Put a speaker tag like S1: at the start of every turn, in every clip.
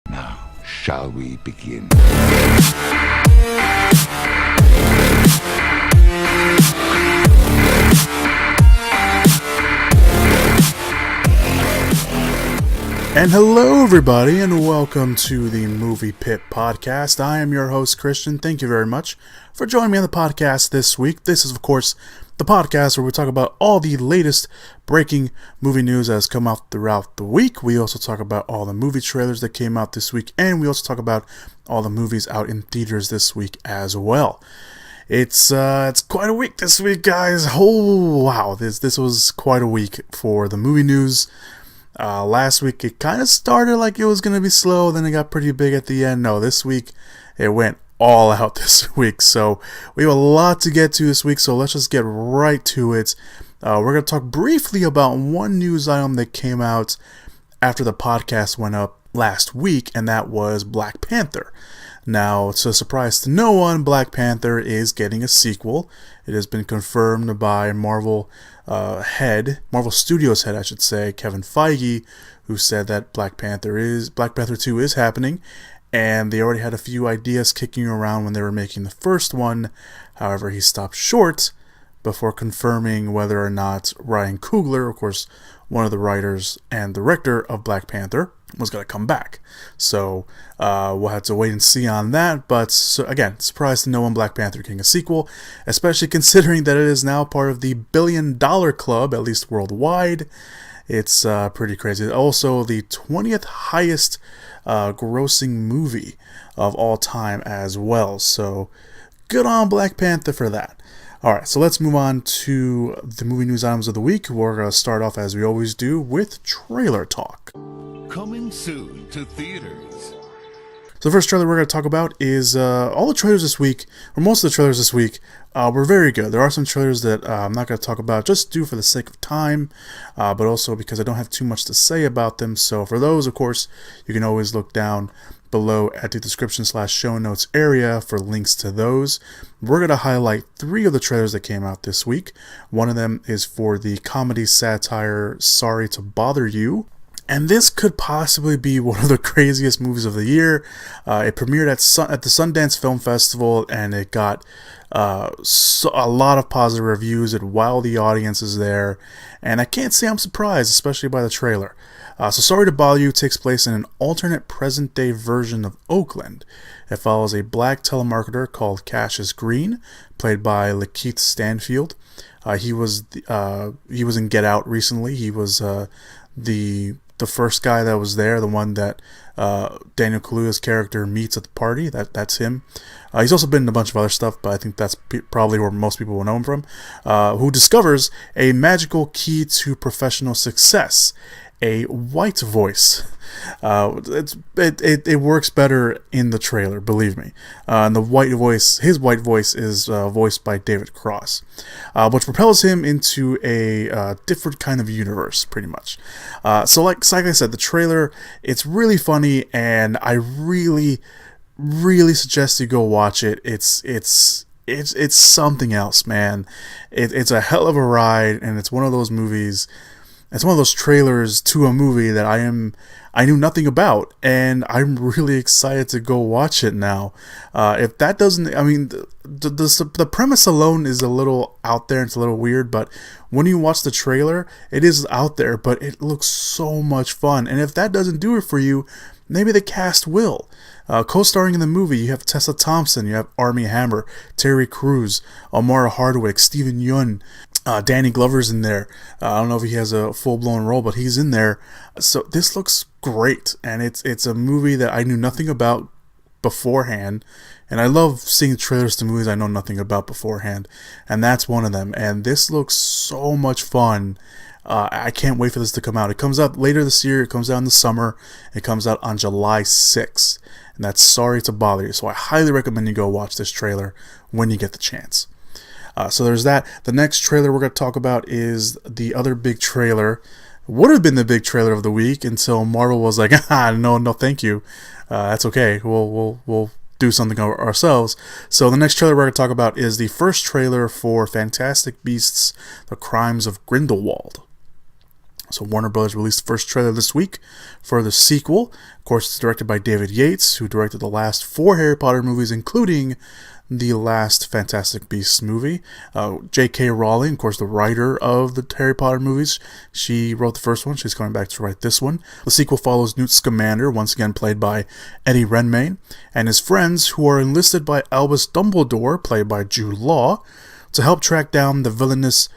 S1: Now, shall we begin?
S2: And hello everybody, and welcome to the Movie Pit Podcast. I am your host, Christian. Thank you very much for joining me on the podcast this week. This is, of course, the podcast where we talk about all the latest breaking movie news that has come out throughout the week. We also talk about all the movie trailers that came out this week, and we also talk about all the movies out in theaters this week as well. It's quite a week this week, guys. Oh, wow. This was quite a week for the movie news. Last week it kind of started like it was going to be slow, then it got pretty big at the end. No, this week it went all out this week. So we have a lot to get to this week, so let's just get right to it. We're going to talk briefly about one news item that came out after the podcast went up last week, and that was Black Panther. Now, it's a surprise to no one, Black Panther is getting a sequel. It has been confirmed by Marvel Studios head, I should say, Kevin Feige, who said that Black Panther 2 is happening, and they already had a few ideas kicking around when they were making the first one. However, he stopped short before confirming whether or not Ryan Coogler, of course, one of the writers and director of Black Panther, was going to come back. So we'll have to wait and see on that. But again, surprised to no one, Black Panther getting a sequel, especially considering that it is now part of the $1 billion club, at least worldwide. It's pretty crazy. Also, the 20th highest grossing movie of all time as well. So good on Black Panther for that. Alright, so let's move on to the movie news items of the week. We're going to start off, as we always do, with trailer talk.
S3: Coming soon to theaters.
S2: So the first trailer we're going to talk about is all the trailers this week, or most of the trailers this week, were very good. There are some trailers that I'm not going to talk about just due for the sake of time, but also because I don't have too much to say about them. So for those, of course, you can always look down below at the description/show notes area for links to those. We're going to highlight 3 of the trailers that came out this week. One of them is for the comedy satire Sorry to Bother You. And this could possibly be one of the craziest movies of the year. It premiered at the Sundance Film Festival, and it got a lot of positive reviews and wowed the audiences there. And I can't say I'm surprised, especially by the trailer. So Sorry to Bother You takes place in an alternate present-day version of Oakland. It follows a black telemarketer called Cassius Green, played by Lakeith Stanfield. He was in Get Out recently. He was the first guy that was there, the one that Daniel Kaluuya's character meets at the party. That's him. He's also been in a bunch of other stuff, but I think that's probably where most people will know him from. Who discovers a magical key to professional success. A white voice. It works better in the trailer, believe me. And his white voice is voiced by David Cross, which propels him into a different kind of universe, pretty much. So like I said, the trailer, it's really funny, and I really, really suggest you go watch it. It's something else, man. It's a hell of a ride, and it's one of those movies. It's one of those trailers to a movie that I knew nothing about, and I'm really excited to go watch it now. If that doesn't, I mean, the premise alone is a little out there, it's a little weird, but when you watch the trailer, it is out there, but it looks so much fun. And if that doesn't do it for you, maybe the cast will. Co-starring in the movie, you have Tessa Thompson, you have Armie Hammer, Terry Crews, Amara Hardwick, Steven Yeun, Danny Glover's in there. I don't know if he has a full-blown role, but he's in there. So this looks great, and it's a movie that I knew nothing about beforehand, and I love seeing trailers to movies I know nothing about beforehand, and that's one of them. And this looks so much fun. I can't wait for this to come out. It comes out later this year. It comes out in the summer. It comes out on July 6th, and that's Sorry to Bother You. So I highly recommend you go watch this trailer when you get the chance. So there's that. The next trailer we're going to talk about is the other big trailer. Would have been the big trailer of the week until Marvel was like, no, thank you. That's okay. We'll do something ourselves. So the next trailer we're going to talk about is the first trailer for Fantastic Beasts: The Crimes of Grindelwald. So Warner Brothers released the first trailer this week for the sequel. Of course, it's directed by David Yates, who directed the last 4 Harry Potter movies, including the last Fantastic Beasts movie. J.K. Rowling, of course, the writer of the Harry Potter movies, she wrote the first one. She's coming back to write this one. The sequel follows Newt Scamander, once again played by Eddie Redmayne, and his friends, who are enlisted by Albus Dumbledore, played by Jude Law, to help track down the villainous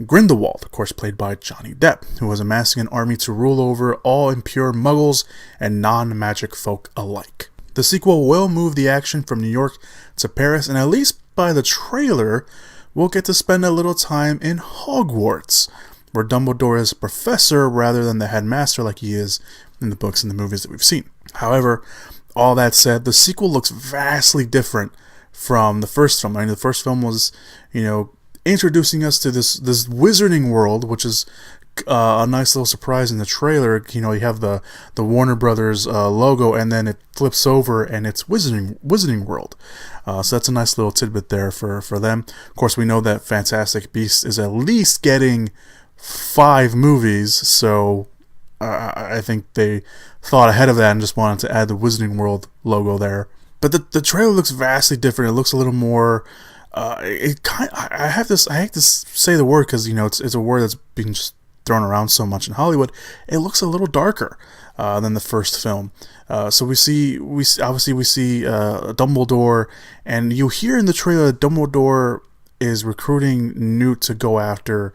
S2: Grindelwald, of course played by Johnny Depp, who was amassing an army to rule over all impure muggles and non-magic folk alike. The sequel will move the action from New York to Paris, and at least by the trailer, we'll get to spend a little time in Hogwarts, where Dumbledore is a professor rather than the headmaster like he is in the books and the movies that we've seen. However, all that said, the sequel looks vastly different from the first film. I mean, the first film was, introducing us to this wizarding world, which is a nice little surprise in the trailer. You have the Warner Brothers logo, and then it flips over and it's Wizarding World. So that's a nice little tidbit there for them. Of course, we know that Fantastic Beasts is at least getting 5 movies, so I think they thought ahead of that and just wanted to add the Wizarding World logo there. But the trailer looks vastly different. It looks a little more. I hate to say the word because it's a word that's being just thrown around so much in Hollywood. It looks a little darker than the first film. So we see Dumbledore, and you hear in the trailer that Dumbledore is recruiting Newt to go after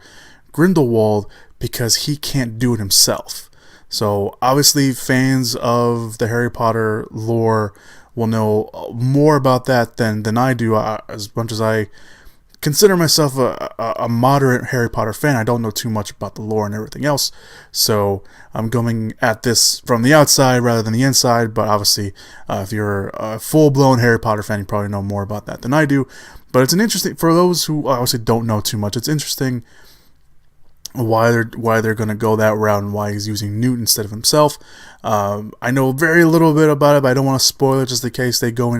S2: Grindelwald because he can't do it himself. So obviously, fans of the Harry Potter lore will know more about that than I do. As much as I consider myself a moderate Harry Potter fan, I don't know too much about the lore and everything else. So I'm going at this from the outside rather than the inside. But obviously, if you're a full-blown Harry Potter fan, you probably know more about that than I do. But it's an interesting, for those who obviously don't know too much, it's interesting why they're going to go that route and why he's using Newt instead of himself. I know very little bit about it, but I don't want to spoil it just in case they go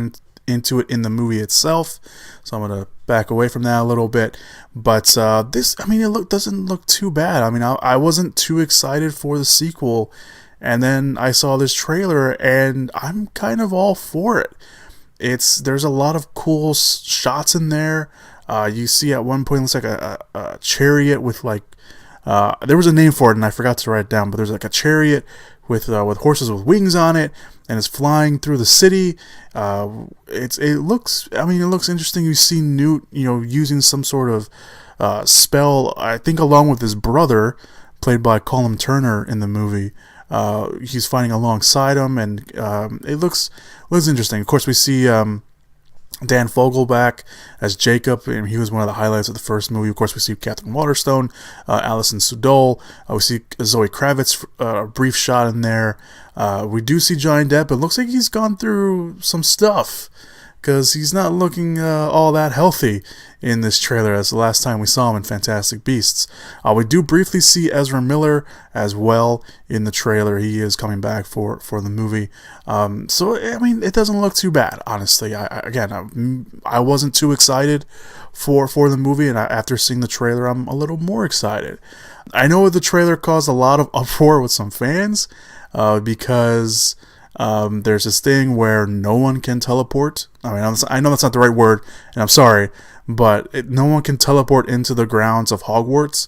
S2: into it in the movie itself. So I'm going to back away from that a little bit. But it doesn't look too bad. I mean, I wasn't too excited for the sequel, and then I saw this trailer, and I'm kind of all for it. There's a lot of cool shots in there. You see at one point it looks like a chariot with there was a name for it and I forgot to write it down, but there's like a chariot with horses with wings on it, and it's flying through the city. It looks interesting. You see Newt, using some sort of spell, I think along with his brother, played by Colin Turner in the movie. He's fighting alongside him, and it looks interesting. Of course, we see Dan Fogelback as Jacob, and he was one of the highlights of the first movie. Of course, we see Catherine Waterstone, Alison Sudol. We see Zoe Kravitz, a brief shot in there. We do see Johnny Depp. It looks like he's gone through some stuff, because he's not looking all that healthy in this trailer as the last time we saw him in Fantastic Beasts. We do briefly see Ezra Miller as well in the trailer. He is coming back for the movie. So, I mean, it doesn't look too bad, honestly. I wasn't too excited for the movie, and after seeing the trailer, I'm a little more excited. I know the trailer caused a lot of uproar with some fans because there's this thing where no one can teleport. I mean, I know that's not the right word, and I'm sorry, but no one can teleport into the grounds of Hogwarts,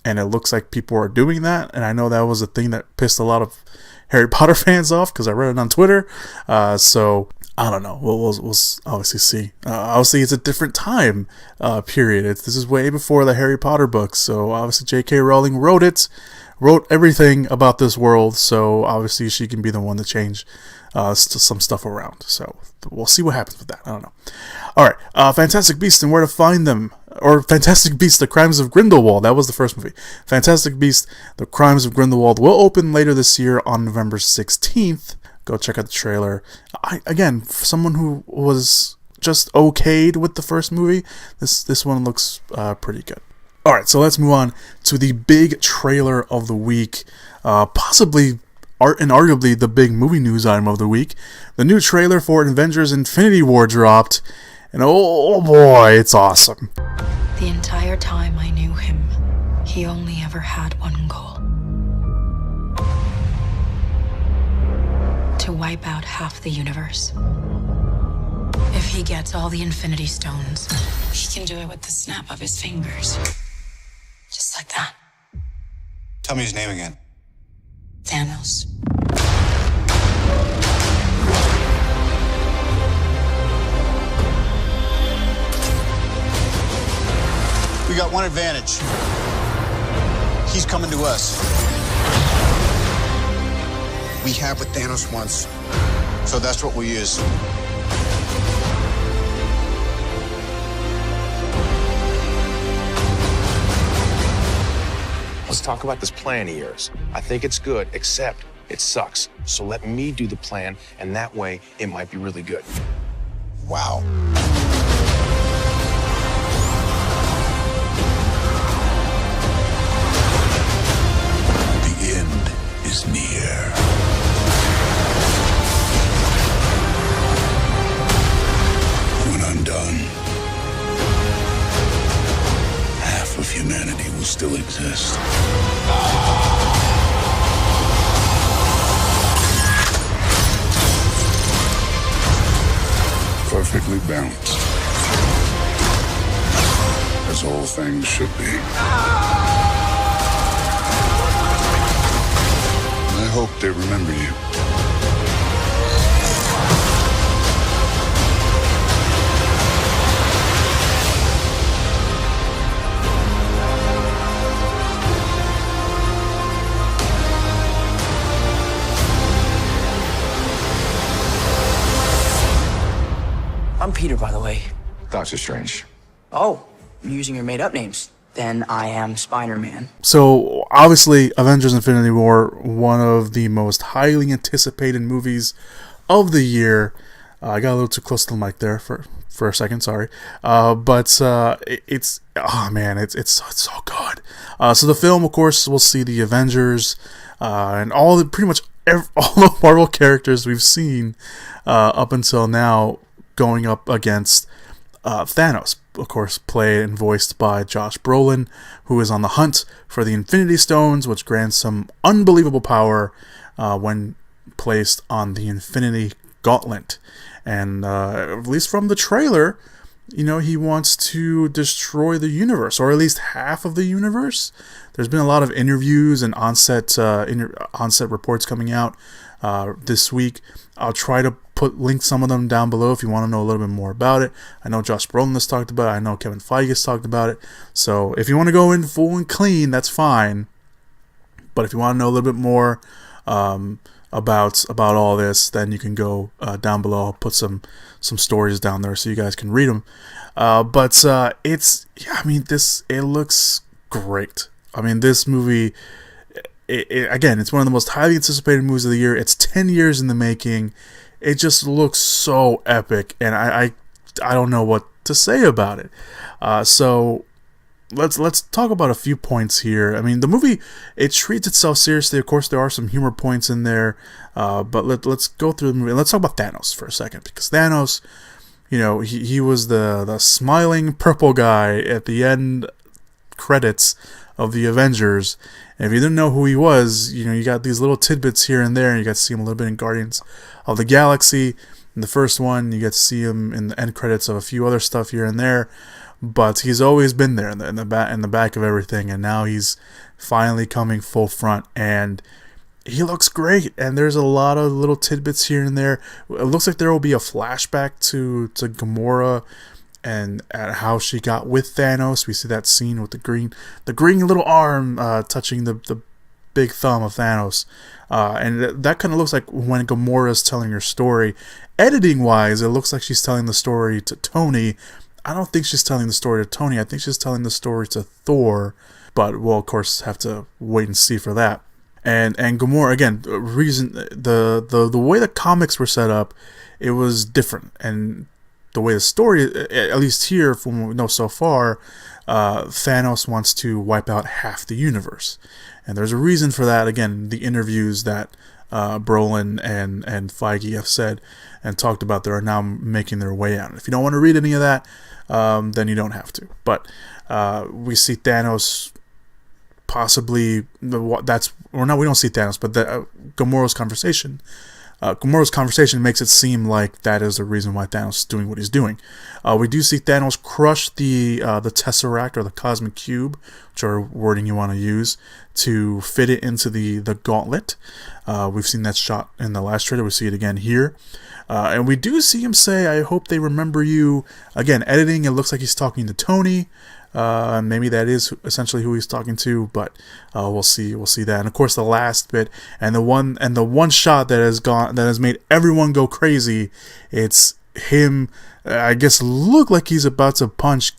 S2: and it looks like people are doing that, and I know that was a thing that pissed a lot of Harry Potter fans off, because I read it on Twitter. So I don't know. We'll obviously see. Obviously, it's a different time period. This is way before the Harry Potter books, so obviously J.K. Rowling wrote everything about this world, so obviously she can be the one to change some stuff around. So we'll see what happens with that. I don't know. Alright, Fantastic Beasts and Where to Find Them, or Fantastic Beasts, The Crimes of Grindelwald. That was the first movie. Fantastic Beasts, The Crimes of Grindelwald will open later this year on November 16th. Go check out the trailer. Again, for someone who was just okayed with the first movie, this one looks pretty good. Alright, so let's move on to the big trailer of the week, possibly and arguably the big movie news item of the week. The new trailer for Avengers Infinity War dropped, and oh boy, it's awesome.
S4: The entire time I knew him, he only ever had one goal. to wipe out half the universe. If he gets all the Infinity Stones, he can do it with the snap of his fingers. Just like that.
S5: Tell me his name again.
S4: Thanos.
S5: We got one advantage. He's coming to us. We have what Thanos wants, so that's what we'll use.
S6: Let's talk about this plan of yours. I think it's good, except it sucks. So let me do the plan, and that way it might be really good.
S5: Wow.
S3: The end is near. When I'm done, half of humanity will still exist. Perfectly balanced. As all things should be. I hope they remember you.
S7: I'm Peter, by the way.
S6: Doctor Strange.
S7: Oh, you're using your made-up names. Then I am Spider-Man.
S2: So, obviously, Avengers Infinity War, one of the most highly anticipated movies of the year. I got a little too close to the mic there for a second, sorry. It's so good. So the film, of course, we'll see the Avengers and all the Marvel characters we've seen up until now going up against Thanos, of course, played and voiced by Josh Brolin, who is on the hunt for the Infinity Stones, which grants some unbelievable power when placed on the Infinity Gauntlet. And at least from the trailer, he wants to destroy the universe, or at least half of the universe. There's been a lot of interviews and onset reports coming out this week. I'll try to link some of them down below if you want to know a little bit more about it. I know Josh Brolin has talked about it. I know Kevin Feige has talked about it. So if you want to go in full and clean, that's fine. But if you want to know a little bit more about all this, then you can go down below. I'll put some stories down there so you guys can read them. It looks great. I mean, this movie, again, it's one of the most highly anticipated movies of the year. It's 10 years in the making. It just looks so epic, and I don't know what to say about it. So let's talk about a few points here. I mean, the movie, it treats itself seriously. Of course, there are some humor points in there, but let's go through the movie. Let's talk about Thanos for a second, because Thanos, he was the smiling purple guy at the end credits of the Avengers. And if you didn't know who he was, you got these little tidbits here and there, and you got to see him a little bit in Guardians of the Galaxy. In the first one, you get to see him in the end credits of a few other stuff here and there, but he's always been there in the back of everything, and now he's finally coming full front, and he looks great. And there's a lot of little tidbits here and there. It looks like there will be a flashback to Gamora and at how she got with Thanos. We see that scene with the green little arm touching the big thumb of Thanos, and that kind of looks like when Gamora's telling her story. Editing wise, it looks like she's telling the story to Tony. I don't think she's telling the story to Tony. I think she's telling the story to Thor, but we'll of course have to wait and see for that. And Gamora, again, the way the comics were set up, it was different, and the way the story, at least here from what we know so far, Thanos wants to wipe out half the universe. And there's a reason for that. Again, the interviews that Brolin and Feige have said and talked about that are now making their way out. If you don't want to read any of that, then you don't have to. But we see Thanos possibly, we don't see Thanos, but Gamora's conversation Gamorreau's conversation makes it seem like that is the reason why Thanos is doing what he's doing. We do see Thanos crush the Tesseract, or the Cosmic Cube, whichever wording you want to use, to fit it into the gauntlet. We've seen that shot in the last trailer. We see it again here. And we do see him say, "I hope they remember you." Again, editing, it looks like he's talking to Tony. Maybe that is essentially who he's talking to, but we'll see that. And of course, the last bit, and the one shot that has made everyone go crazy. It's him. I guess look like he's about to punch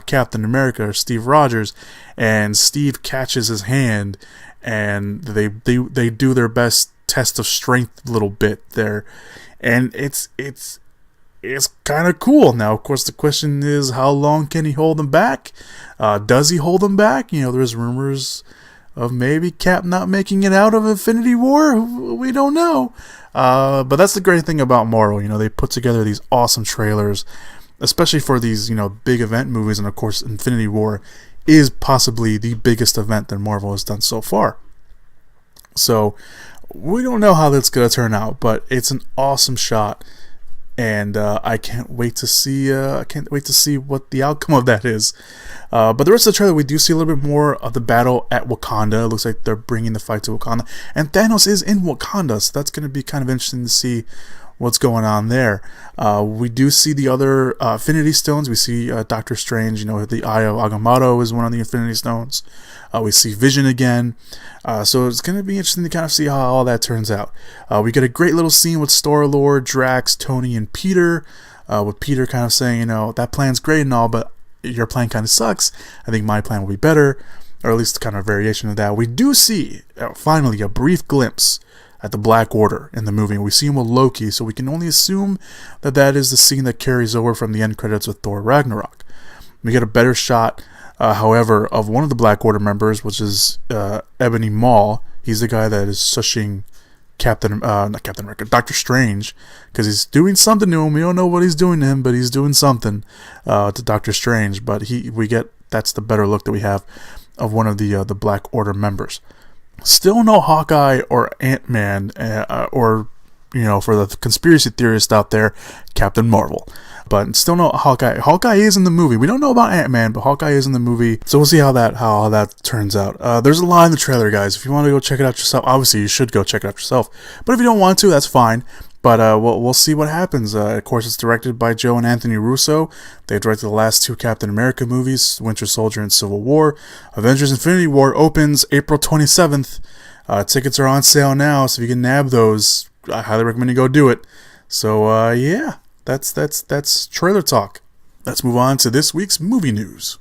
S2: Captain America or Steve Rogers, and Steve catches his hand, and they do their best test of strength little bit there, and it's kind of cool. Now, of course, the question is, how long can he hold them back? Does he hold them back? There's rumors of maybe Cap not making it out of Infinity War. We don't know. But that's the great thing about Marvel. They put together these awesome trailers, especially for these, big event movies. And of course, Infinity War is possibly the biggest event that Marvel has done so far. So we don't know how that's going to turn out, but it's an awesome shot. And I can't wait to see. What the outcome of that is. But the rest of the trailer, we do see a little bit more of the battle at Wakanda. It looks like they're bringing the fight to Wakanda, and Thanos is in Wakanda, so that's going to be kind of interesting to see what's going on there. We do see the other Infinity Stones. We see Doctor Strange. The Eye of Agamotto is one of the Infinity Stones. We see Vision again. So it's going to be interesting to kind of see how all that turns out. We get a great little scene with Star-Lord, Drax, Tony, and Peter. With Peter kind of saying, that plan's great and all, but your plan kind of sucks. I think my plan will be better, or at least kind of a variation of that. We do see, finally, a brief glimpse at the Black Order in the movie. We see him with Loki, so we can only assume that is the scene that carries over from the end credits with Thor Ragnarok. We get a better shot, however, of one of the Black Order members, which is Ebony Maw. He's the guy that is shushing Doctor Strange, because he's doing something to him. We don't know what he's doing to him, but he's doing something to Doctor Strange. But that's the better look that we have of one of the Black Order members. Still no Hawkeye or Ant-Man, or for the conspiracy theorists out there, Captain Marvel. But still no Hawkeye. Hawkeye is in the movie. We don't know about Ant-Man, but Hawkeye is in the movie. So we'll see how that turns out. There's a lot in the trailer, guys. If you want to go check it out yourself, obviously you should go check it out yourself. But if you don't want to, that's fine. But we'll see what happens. Of course, it's directed by Joe and Anthony Russo. They directed the last two Captain America movies, Winter Soldier and Civil War. Avengers Infinity War opens April 27th. Tickets are on sale now, so if you can nab those, I highly recommend you go do it. So, yeah, that's trailer talk. Let's move on to this week's movie news.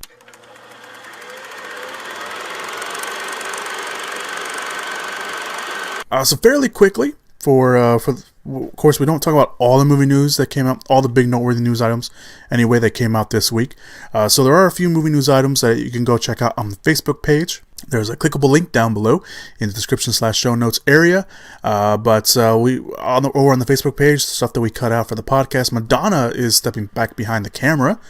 S2: So fairly quickly, of course, we don't talk about all the movie news that came out, all the big noteworthy news items, anyway, that came out this week. So there are a few movie news items that you can go check out on the Facebook page. There's a clickable link down below in the description/show notes area. But over on the Facebook page, stuff that we cut out for the podcast, Madonna is stepping back behind the camera.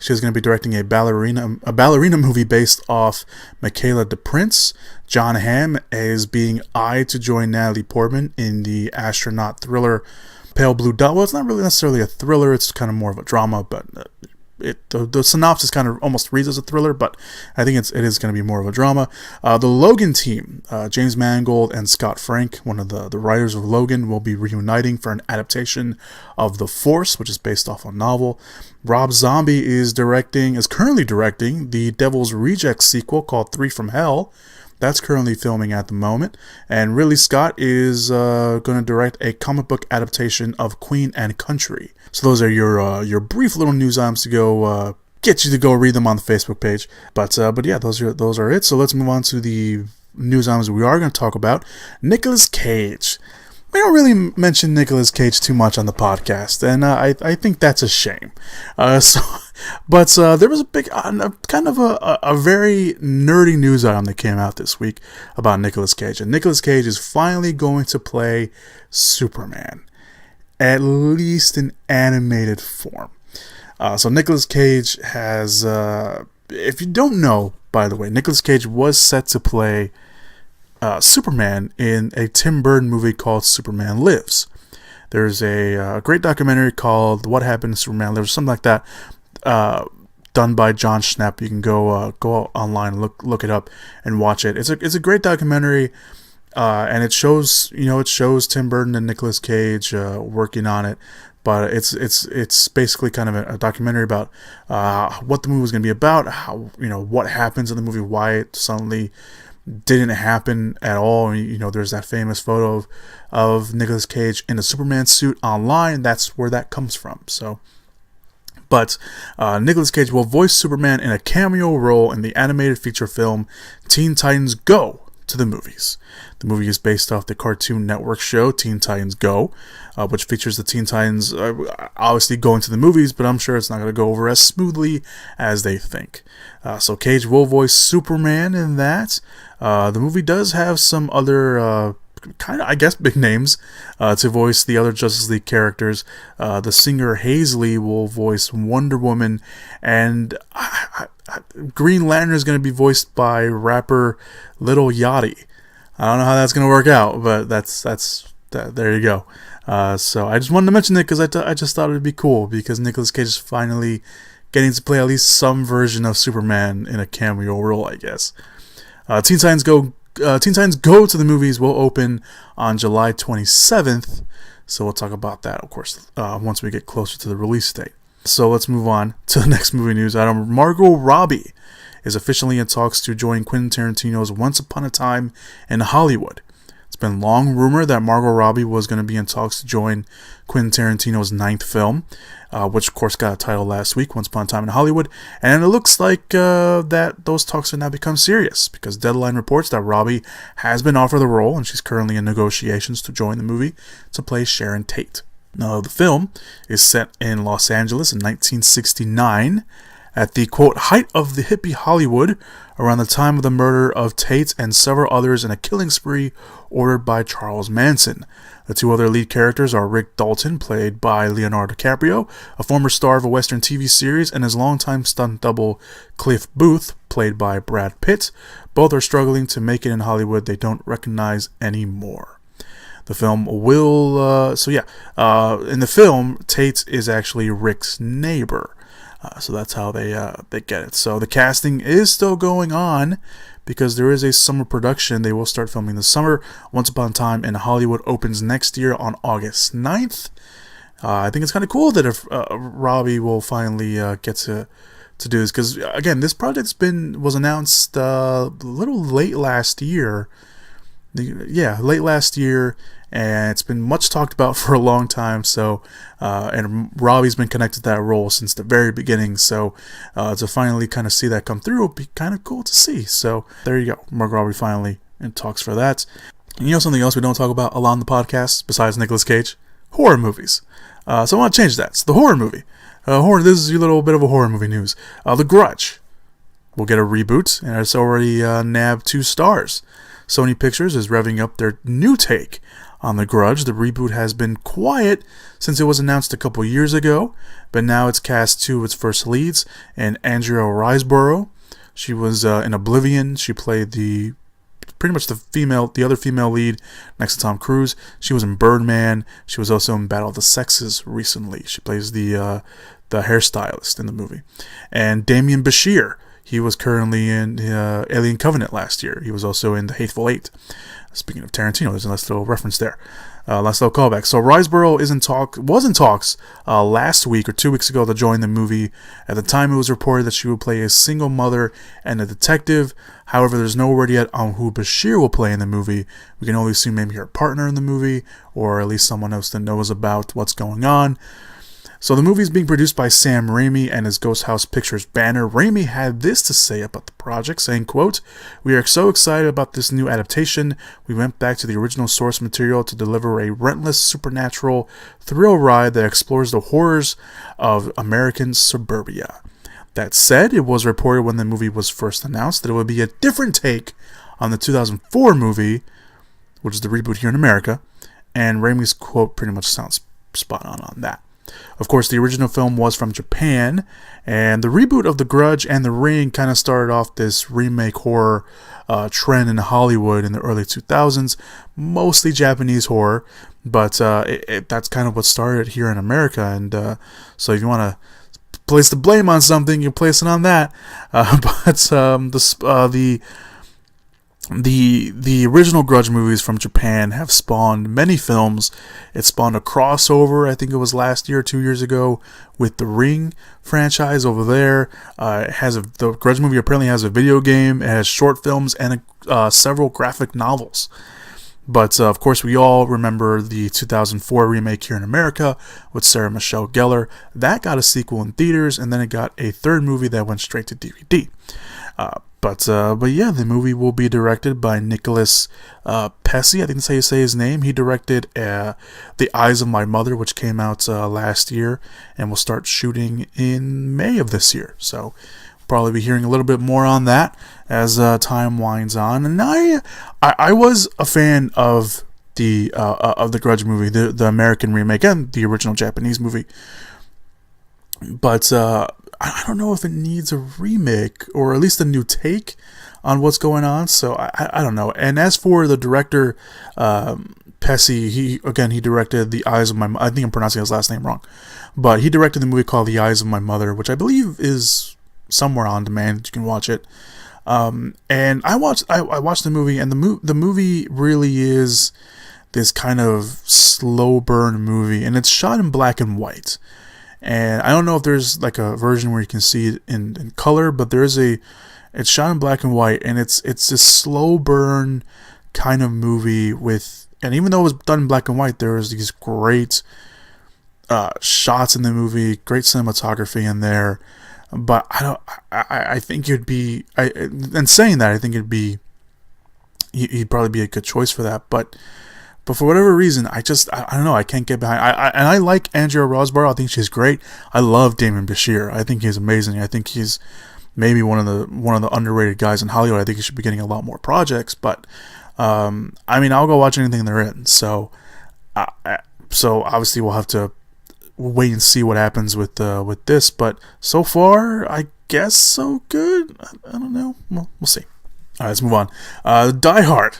S2: She's going to be directing a ballerina movie based off Michaela de Prince. John Hamm is being eyed to join Natalie Portman in the astronaut thriller Pale Blue Dot. Well, it's not really necessarily a thriller. It's kind of more of a drama, but the synopsis kind of almost reads as a thriller, but I think it is going to be more of a drama. The Logan team, James Mangold and Scott Frank, one of the writers of Logan, will be reuniting for an adaptation of The Force, which is based off a novel. Rob Zombie is currently directing the Devil's Rejects sequel called 3 from Hell. That's currently filming at the moment. And Ridley Scott is going to direct a comic book adaptation of Queen and Country. So those are your brief little news items to go get you to go read them on the Facebook page. But yeah, those are it. So let's move on to the news items we are going to talk about. Nicolas Cage. We don't really mention Nicolas Cage too much on the podcast, and I think that's a shame. But there was a big, kind of a very nerdy news item that came out this week about Nicolas Cage. And Nicolas Cage is finally going to play Superman, at least in animated form. So Nicolas Cage has, if you don't know, by the way, Nicolas Cage was set to play Superman in a Tim Burton movie called Superman Lives. There's a great documentary called What Happened to Superman. There's something like that done by John Schnapp. You can go online, look it up, and watch it. It's a great documentary, and it shows Tim Burton and Nicolas Cage working on it. But it's basically kind of a documentary about what the movie was going to be about, how what happens in the movie, why it suddenly didn't happen at all. There's that famous photo of Nicolas Cage in a Superman suit online. That's where that comes from. So. But Nicolas Cage will voice Superman in a cameo role in the animated feature film Teen Titans Go! To the movies. The movie is based off the Cartoon Network show Teen Titans Go!, which features the Teen Titans obviously going to the movies, but I'm sure it's not going to go over as smoothly as they think. So Cage will voice Superman in that. The movie does have some other kind of, I guess, big names to voice the other Justice League characters. The singer Hazley will voice Wonder Woman, and Green Lantern is going to be voiced by rapper Lil Yachty. I don't know how that's going to work out, but there you go. So I just wanted to mention it because I just thought it would be cool, because Nicolas Cage is finally getting to play at least some version of Superman in a cameo role, I guess. Teen Titans Go to the movies will open on July 27th, so we'll talk about that, of course, once we get closer to the release date. So let's move on to the next movie news item. Margot Robbie is officially in talks to join Quentin Tarantino's Once Upon a Time in Hollywood. It's been long rumored that Margot Robbie was going to be in talks to join Quentin Tarantino's 9th film, which of course got a title last week, Once Upon a Time in Hollywood, and it looks like that those talks have now become serious, because Deadline reports that Robbie has been offered the role, and she's currently in negotiations to join the movie to play Sharon Tate. Now, the film is set in Los Angeles in 1969, at the, quote, height of the hippie Hollywood, around the time of the murder of Tate and several others in a killing spree ordered by Charles Manson. The two other lead characters are Rick Dalton, played by Leonardo DiCaprio, a former star of a Western TV series, and his longtime stunt double Cliff Booth, played by Brad Pitt. Both are struggling to make it in Hollywood they don't recognize anymore. The film will, in the film, Tate is actually Rick's neighbor. So that's how they get it. So the casting is still going on, because there is a summer production. They will start filming this summer. Once Upon a Time in Hollywood opens next year on August 9th. I think it's kind of cool that if Robbie will finally get to do this, because again, this project was announced a little late last year. Late last year, and it's been much talked about for a long time. So, and Robbie's been connected to that role since the very beginning. So, to finally kind of see that come through would be kind of cool to see. So, there you go. Margot Robbie finally in talks for that. And something else we don't talk about a lot on the podcast besides Nicolas Cage? Horror movies. So I want to change that. So the horror movie. This is a little bit of a horror movie news. The Grudge will get a reboot, and it's already nabbed 2 stars. Sony Pictures is revving up their new take on The Grudge. The reboot has been quiet since it was announced a couple years ago, but now it's cast 2 of its first leads, and Andrea Riseborough. She was in Oblivion. She played pretty much the other female lead next to Tom Cruise. She was in Birdman. She was also in Battle of the Sexes recently. She plays the hairstylist in the movie. And Demian Bichir. He was currently in Alien Covenant last year. He was also in The Hateful Eight. Speaking of Tarantino, there's a nice little reference there. Nice little callback. So Riseborough was in talks last week or 2 weeks ago to join the movie. At the time, it was reported that she would play a single mother and a detective. However, there's no word yet on who Bichir will play in the movie. We can only assume maybe her partner in the movie, or at least someone else that knows about what's going on. So the movie is being produced by Sam Raimi and his Ghost House Pictures banner. Raimi had this to say about the project, saying, quote, "We are so excited about this new adaptation. We went back to the original source material to deliver a relentless supernatural thrill ride that explores the horrors of American suburbia." That said, it was reported when the movie was first announced that it would be a different take on the 2004 movie, which is the reboot here in America, and Raimi's quote pretty much sounds spot on that. Of course, the original film was from Japan, and the reboot of The Grudge and The Ring kind of started off this remake horror trend in Hollywood in the early 2000s, mostly Japanese horror, but that's kind of what started here in America, and so if you want to place the blame on something, you place it on that. The original Grudge movies from Japan have spawned many films. It spawned a crossover, I think it was last year or 2 years ago, with the Ring franchise over there. The Grudge movie apparently has a video game. It has short films and several graphic novels. But of course, we all remember the 2004 remake here in America with Sarah Michelle Gellar. That got a sequel in theaters, and then it got a third movie that went straight to DVD. But yeah, the movie will be directed by Nicolas Pesce. I think that's how you say his name. He directed The Eyes of My Mother, which came out last year, and will start shooting in May of this year. So probably be hearing a little bit more on that as time winds on. And I was a fan of the Grudge movie, the American remake, and the original Japanese movie. But I don't know if it needs a remake or at least a new take on what's going on. So I don't know. And as for the director, Pesce, he directed The Eyes of My Mother. I think I'm pronouncing his last name wrong, but he directed the movie called The Eyes of My Mother, which I believe is somewhere on demand. You can watch it. And I watched the movie, and the movie really is this kind of slow burn movie, and it's shot in black and white. And I don't know if there's like a version where you can see it in color, but it's shot in black and white, and it's this slow burn kind of movie and even though it was done in black and white, there was these great shots in the movie, great cinematography in there. But I think it'd be, and saying that, I think he'd probably be a good choice for that. But for whatever reason, I don't know, I can't get behind. And I like Andrea Riseborough. I think she's great. I love Demian Bichir. I think he's amazing. I think he's maybe one of the underrated guys in Hollywood. I think he should be getting a lot more projects. But I mean, I'll go watch anything they're in. So obviously we'll have to wait and see what happens with this. But so far, I guess so good. I don't know. Well, we'll see. All right, let's move on. Die Hard.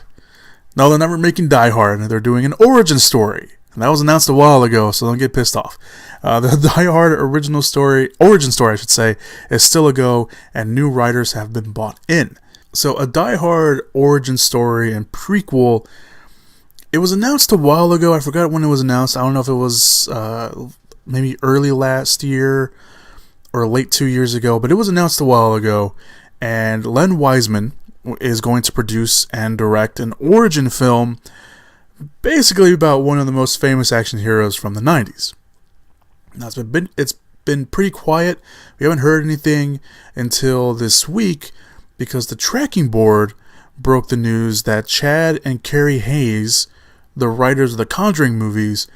S2: No, they're never making Die Hard. They're doing an origin story. And that was announced a while ago, so don't get pissed off. The Die Hard origin story, I should say, is still a go, and new writers have been bought in. So a Die Hard origin story and prequel, it was announced a while ago. I forgot when it was announced. I don't know if it was maybe early last year or late 2 years ago, but it was announced a while ago. And Len Wiseman is going to produce and direct an origin film basically about one of the most famous action heroes from the 90s. Now, it's been pretty quiet. We haven't heard anything until this week because the tracking board broke the news that Chad and Carrie Hayes, the writers of the Conjuring movies,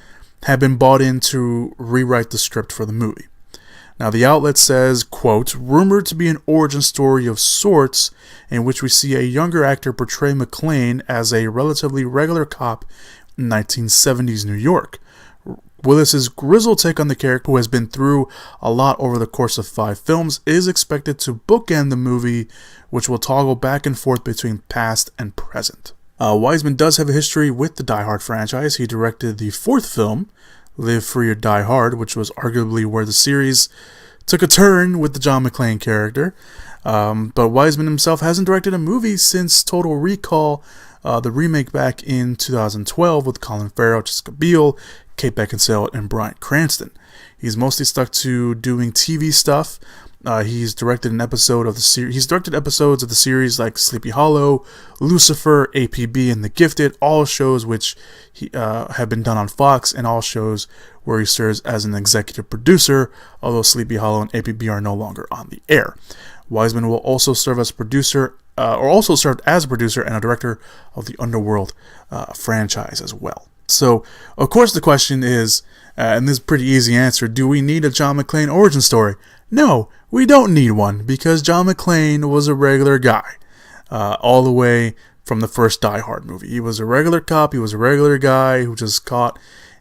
S2: have been bought in to rewrite the script for the movie. Now, the outlet says, quote, rumored to be an origin story of sorts in which we see a younger actor portray McClane as a relatively regular cop in 1970s New York. Willis's grizzled take on the character, who has been through a lot over the course of 5 films, is expected to bookend the movie, which will toggle back and forth between past and present. Wiseman does have a history with the Die Hard franchise. He directed the 4th film, Live Free or Die Hard, which was arguably where the series took a turn with the John McClane character. But Wiseman himself hasn't directed a movie since Total Recall, the remake back in 2012 with Colin Farrell, Jessica Biel, Kate Beckinsale, and Bryan Cranston. He's mostly stuck to doing TV stuff. He's directed an episode of the series. He's directed episodes of the series like Sleepy Hollow, Lucifer, APB, and The Gifted, all shows which have been done on Fox, and all shows where he serves as an executive producer, although Sleepy Hollow and APB are no longer on the air. Wiseman will also serve as producer, and a director of the Underworld franchise as well. So, of course, the question is, and this is a pretty easy answer, do we need a John McClane origin story? No, we don't need one, because John McClane was a regular guy, all the way from the first Die Hard movie. He was a regular cop, he was a regular guy who just caught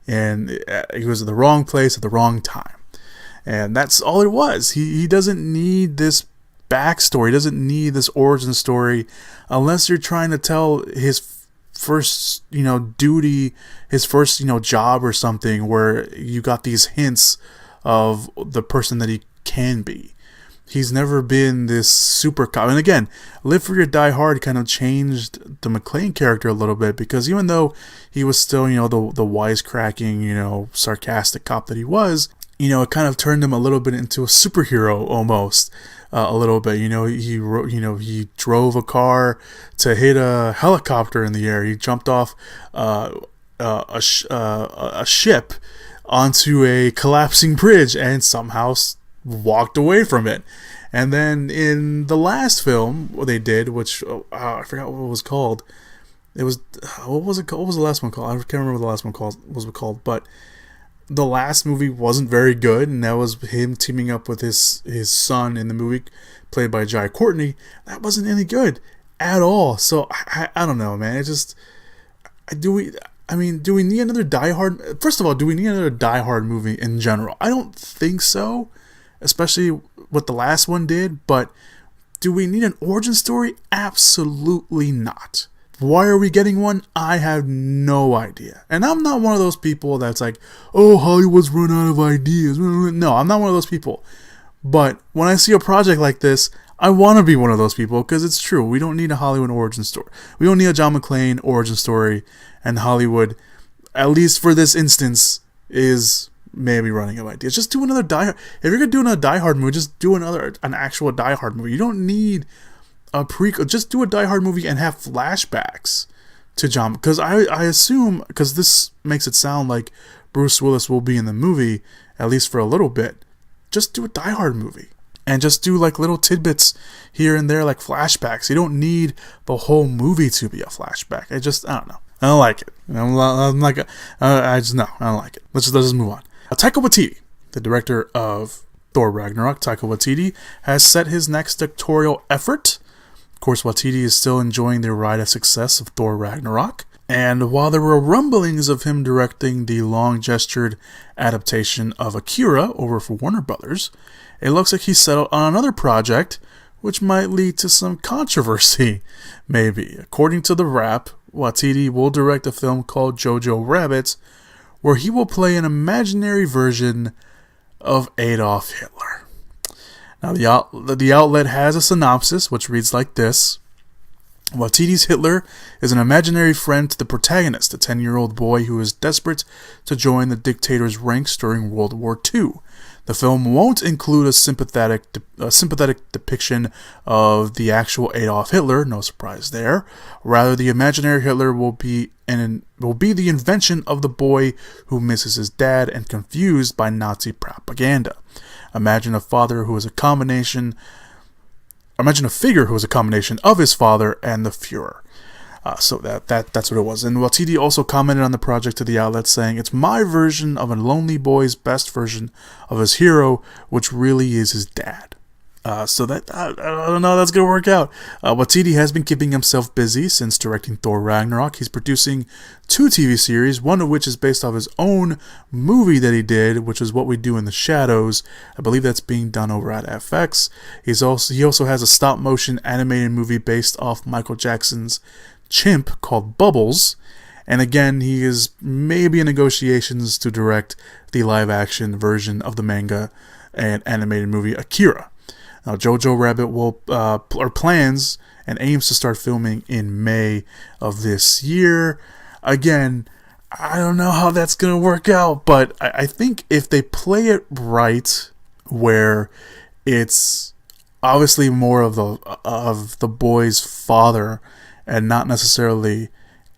S2: and he was in the wrong place at the wrong time. And that's all it was. He doesn't need this backstory, doesn't need this origin story, unless you're trying to tell his first, duty, his first, job or something, where you got these hints of the person that he can be. He's never been this super cop. And again, Live Free or Die Hard kind of changed the McClane character a little bit, because even though he was still, the wisecracking, sarcastic cop that he was, it kind of turned him a little bit into a superhero almost, a little bit. He drove a car to hit a helicopter in the air. He jumped off a ship onto a collapsing bridge and somehow walked away from it. And then in the last film what they did, which I forgot what it was called. It was what was it called? What was the last one called? I can't remember what the last one was called, but the last movie wasn't very good, and that was him teaming up with his son in the movie, played by Jai Courtney. That wasn't any good at all. So I don't know, man. It's just, do we need another Die Hard? First of all, do we need another Die Hard movie in general? I don't think so, especially what the last one did. But do we need an origin story? Absolutely not. Why are we getting one? I have no idea. And I'm not one of those people that's like, oh, Hollywood's run out of ideas. No, I'm not one of those people. But when I see a project like this, I want to be one of those people, because it's true. We don't need a Hollywood origin story. We don't need a John McClane origin story. And Hollywood, at least for this instance, is maybe running out of ideas. Just do another Die Hard. If you're going to do another Die Hard movie, just do an actual Die Hard movie. You don't need a prequel. Just do a Die Hard movie and have flashbacks to John, because I assume, because this makes it sound like Bruce Willis will be in the movie at least for a little bit. Just do a Die Hard movie and just do like little tidbits here and there, like flashbacks. You don't need the whole movie to be a flashback. I don't know. I don't like it. I'm like, I don't like it. Let's just move on. Taika Waititi, the director of Thor Ragnarok, Taika Waititi has set his next directorial effort. Of course, Waititi is still enjoying the ride of success of Thor Ragnarok, and while there were rumblings of him directing the long-gestured adaptation of Akira over for Warner Brothers, it looks like he settled on another project, which might lead to some controversy, maybe. According to The Wrap, Waititi will direct a film called Jojo Rabbit, where he will play an imaginary version of Adolf Hitler. Now, the outlet has a synopsis, which reads like this. Waititi's Hitler is an imaginary friend to the protagonist, a 10-year-old boy who is desperate to join the dictator's ranks during World War II. The film won't include a sympathetic depiction of the actual Adolf Hitler, no surprise there. Rather, the imaginary Hitler will be the invention of the boy who misses his dad and confused by Nazi propaganda. Imagine a figure who is a combination of his father and the Fuhrer. So that's what it was. And Waititi also commented on the project to the outlet, saying, "It's my version of a lonely boy's best version of his hero, which really is his dad." So that I don't know how that's going to work out. Waititi has been keeping himself busy since directing Thor Ragnarok. He's producing 2 TV series, one of which is based off his own movie that he did, which is What We Do in the Shadows. I believe that's being done over at FX. He also has a stop-motion animated movie based off Michael Jackson's Chimp called Bubbles. And again, he is maybe in negotiations to direct the live-action version of the manga and animated movie Akira. Now, Jojo Rabbit plans and aims to start filming in May of this year. Again, I don't know how that's going to work out, but I think if they play it right, where it's obviously more of the boy's father and not necessarily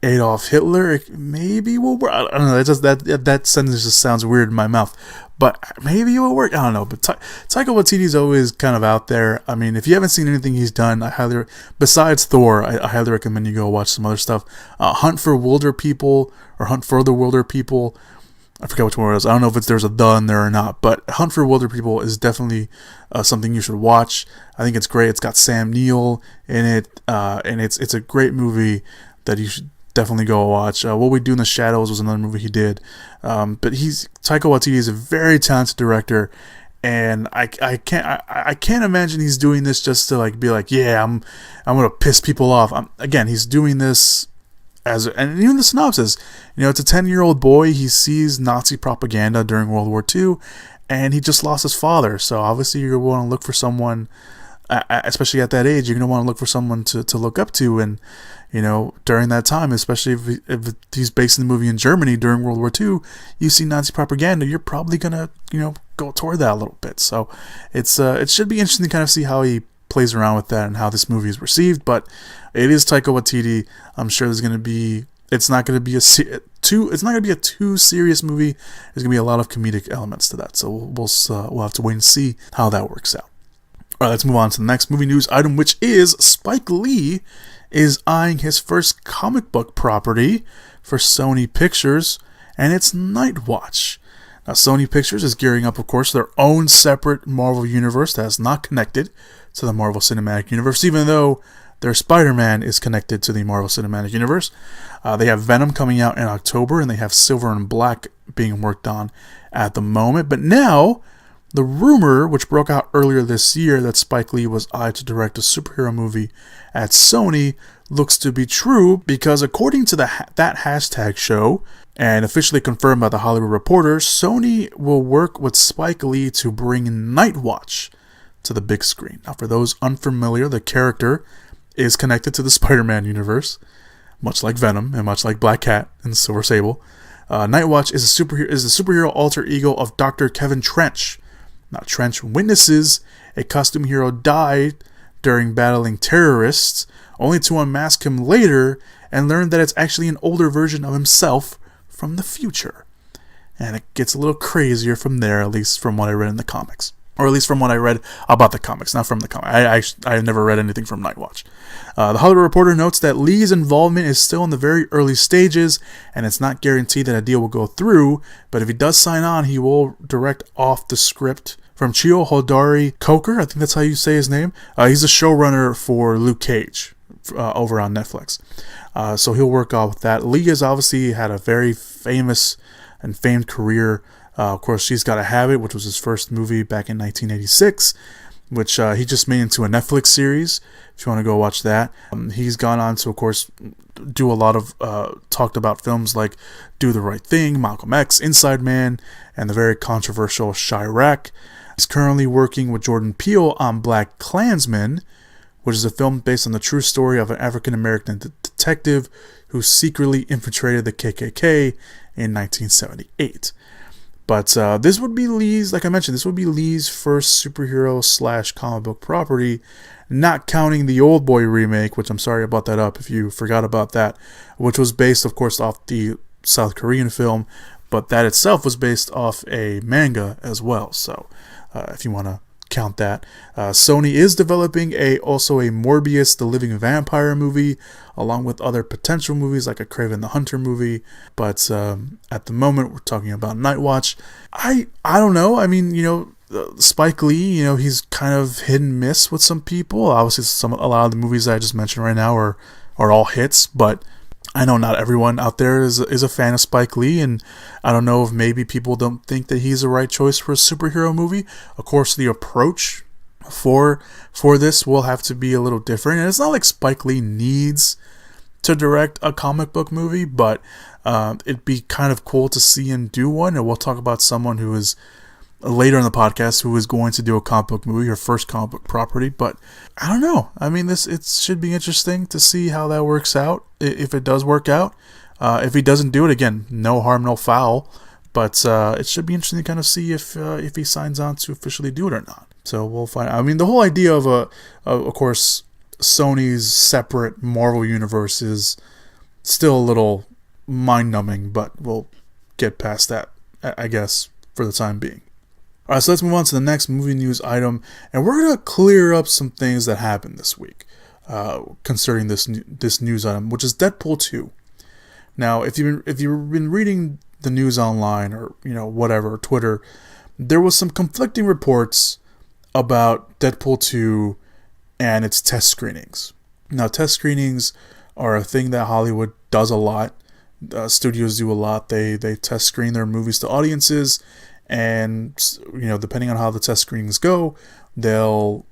S2: Adolf Hitler, it maybe will work. I don't know. That sentence just sounds weird in my mouth, but maybe it will work. I don't know. But Taika Waititi is always kind of out there. I mean, if you haven't seen anything he's done, besides Thor, I highly recommend you go watch some other stuff. Hunt for Wilder People or Hunt for the Wilder People. I forget which one it was. I don't know if there's a "the" in there or not, but Hunt for Wilder People is definitely something you should watch. I think it's great. It's got Sam Neill in it, and it's a great movie that you should definitely go watch. What We Do in the Shadows was another movie he did. But Taika Waititi is a very talented director, and I can't imagine he's doing this just to like be like, yeah, I'm gonna piss people off. Again, he's doing this and even the synopsis, it's a 10-year-old boy. He sees Nazi propaganda during World War II, and he just lost his father. So obviously you're going to want to look for someone, especially at that age, you're going to want to look for someone to look up to. And, during that time, especially if he's based in the movie in Germany during World War II, you see Nazi propaganda, you're probably going to, go toward that a little bit. So it should be interesting to kind of see how he plays around with that and how this movie is received. But it is Taika Waititi. I'm sure it's not going to be a too serious movie. There's going to be a lot of comedic elements to that. So we'll have to wait and see how that works out. All right, let's move on to the next movie news item, which is Spike Lee is eyeing his first comic book property for Sony Pictures, and it's Nightwatch. Now, Sony Pictures is gearing up, of course, their own separate Marvel universe that is not connected to the Marvel Cinematic Universe, even though their Spider-Man is connected to the Marvel Cinematic Universe. They have Venom coming out in October, and they have Silver and Black being worked on at the moment. But now, the rumor, which broke out earlier this year, that Spike Lee was eyed to direct a superhero movie at Sony, looks to be true, because according to that hashtag show, and officially confirmed by The Hollywood Reporter, Sony will work with Spike Lee to bring Nightwatch to the big screen. Now, for those unfamiliar, the character is connected to the Spider-Man universe, much like Venom and much like Black Cat and Silver Sable. Nightwatch is the superhero alter ego of Dr. Kevin Trench. Now, Trench witnesses a costume hero die during battling terrorists, only to unmask him later and learn that it's actually an older version of himself from the future. And it gets a little crazier from there, at least from what I read in the comics. Or at least from what I read about the comics, not from the comics. I have never read anything from Nightwatch. The Hollywood Reporter notes that Lee's involvement is still in the very early stages, and it's not guaranteed that a deal will go through, but if he does sign on, he will direct off the script from Chio Hodari Coker. I think that's how you say his name. He's the showrunner for Luke Cage over on Netflix. So he'll work out with that. Lee has obviously had a very famous and famed career. Of course, She's Gotta Have It, which was his first movie back in 1986, which he just made into a Netflix series, if you want to go watch that. He's gone on to, of course, do a lot of, talked about films like Do the Right Thing, Malcolm X, Inside Man, and the very controversial Chirac. He's currently working with Jordan Peele on Black Klansman, which is a film based on the true story of an African-American detective who secretly infiltrated the KKK in 1978. But this would be Lee's, like I mentioned, this would be Lee's first superhero / comic book property, not counting the Old Boy remake, which I'm sorry about that up if you forgot about that, which was based, of course, off the South Korean film, but that itself was based off a manga as well. So if you want to count that. Sony is developing also a Morbius the Living Vampire movie, along with other potential movies like a Kraven the Hunter movie. But at the moment, we're talking about Nightwatch. I don't know. I mean, Spike Lee, he's kind of hit and miss with some people. Obviously, a lot of the movies that I just mentioned right now are all hits, but I know not everyone out there is a fan of Spike Lee, and I don't know if maybe people don't think that he's the right choice for a superhero movie. Of course, the approach for this will have to be a little different, and it's not like Spike Lee needs to direct a comic book movie, but it'd be kind of cool to see him do one, and we'll talk about someone who is later in the podcast who is going to do a comic book movie, her first comic book property. But I don't know. I mean, it should be interesting to see how that works out, if it does work out. If he doesn't do it, again, no harm, no foul. But it should be interesting to kind of see if he signs on to officially do it or not. So we'll find out. I mean, the whole idea of course, Sony's separate Marvel universe is still a little mind-numbing, but we'll get past that, I guess, for the time being. Alright, so let's move on to the next movie news item, and we're going to clear up some things that happened this week concerning this news item, which is Deadpool 2. Now, if you've been reading the news online or whatever, Twitter, there was some conflicting reports about Deadpool 2 and its test screenings. Now, test screenings are a thing that Hollywood does a lot. Studios do a lot. They test screen their movies to audiences, and depending on how the test screenings go, they'll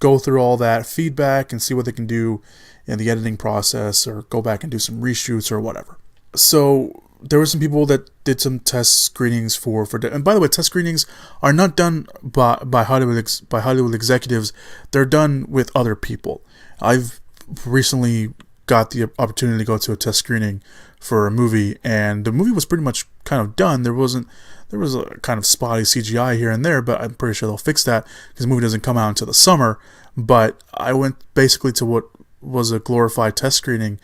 S2: go through all that feedback and see what they can do in the editing process, or go back and do some reshoots or whatever. So there were some people that did some test screenings for and by the way, test screenings are not done by Hollywood executives. They're done with other people. I've recently got the opportunity to go to a test screening for a movie, and the movie was pretty much kind of done. There was a kind of spotty CGI here and there, but I'm pretty sure they'll fix that because the movie doesn't come out until the summer. But I went basically to what was a glorified test screening,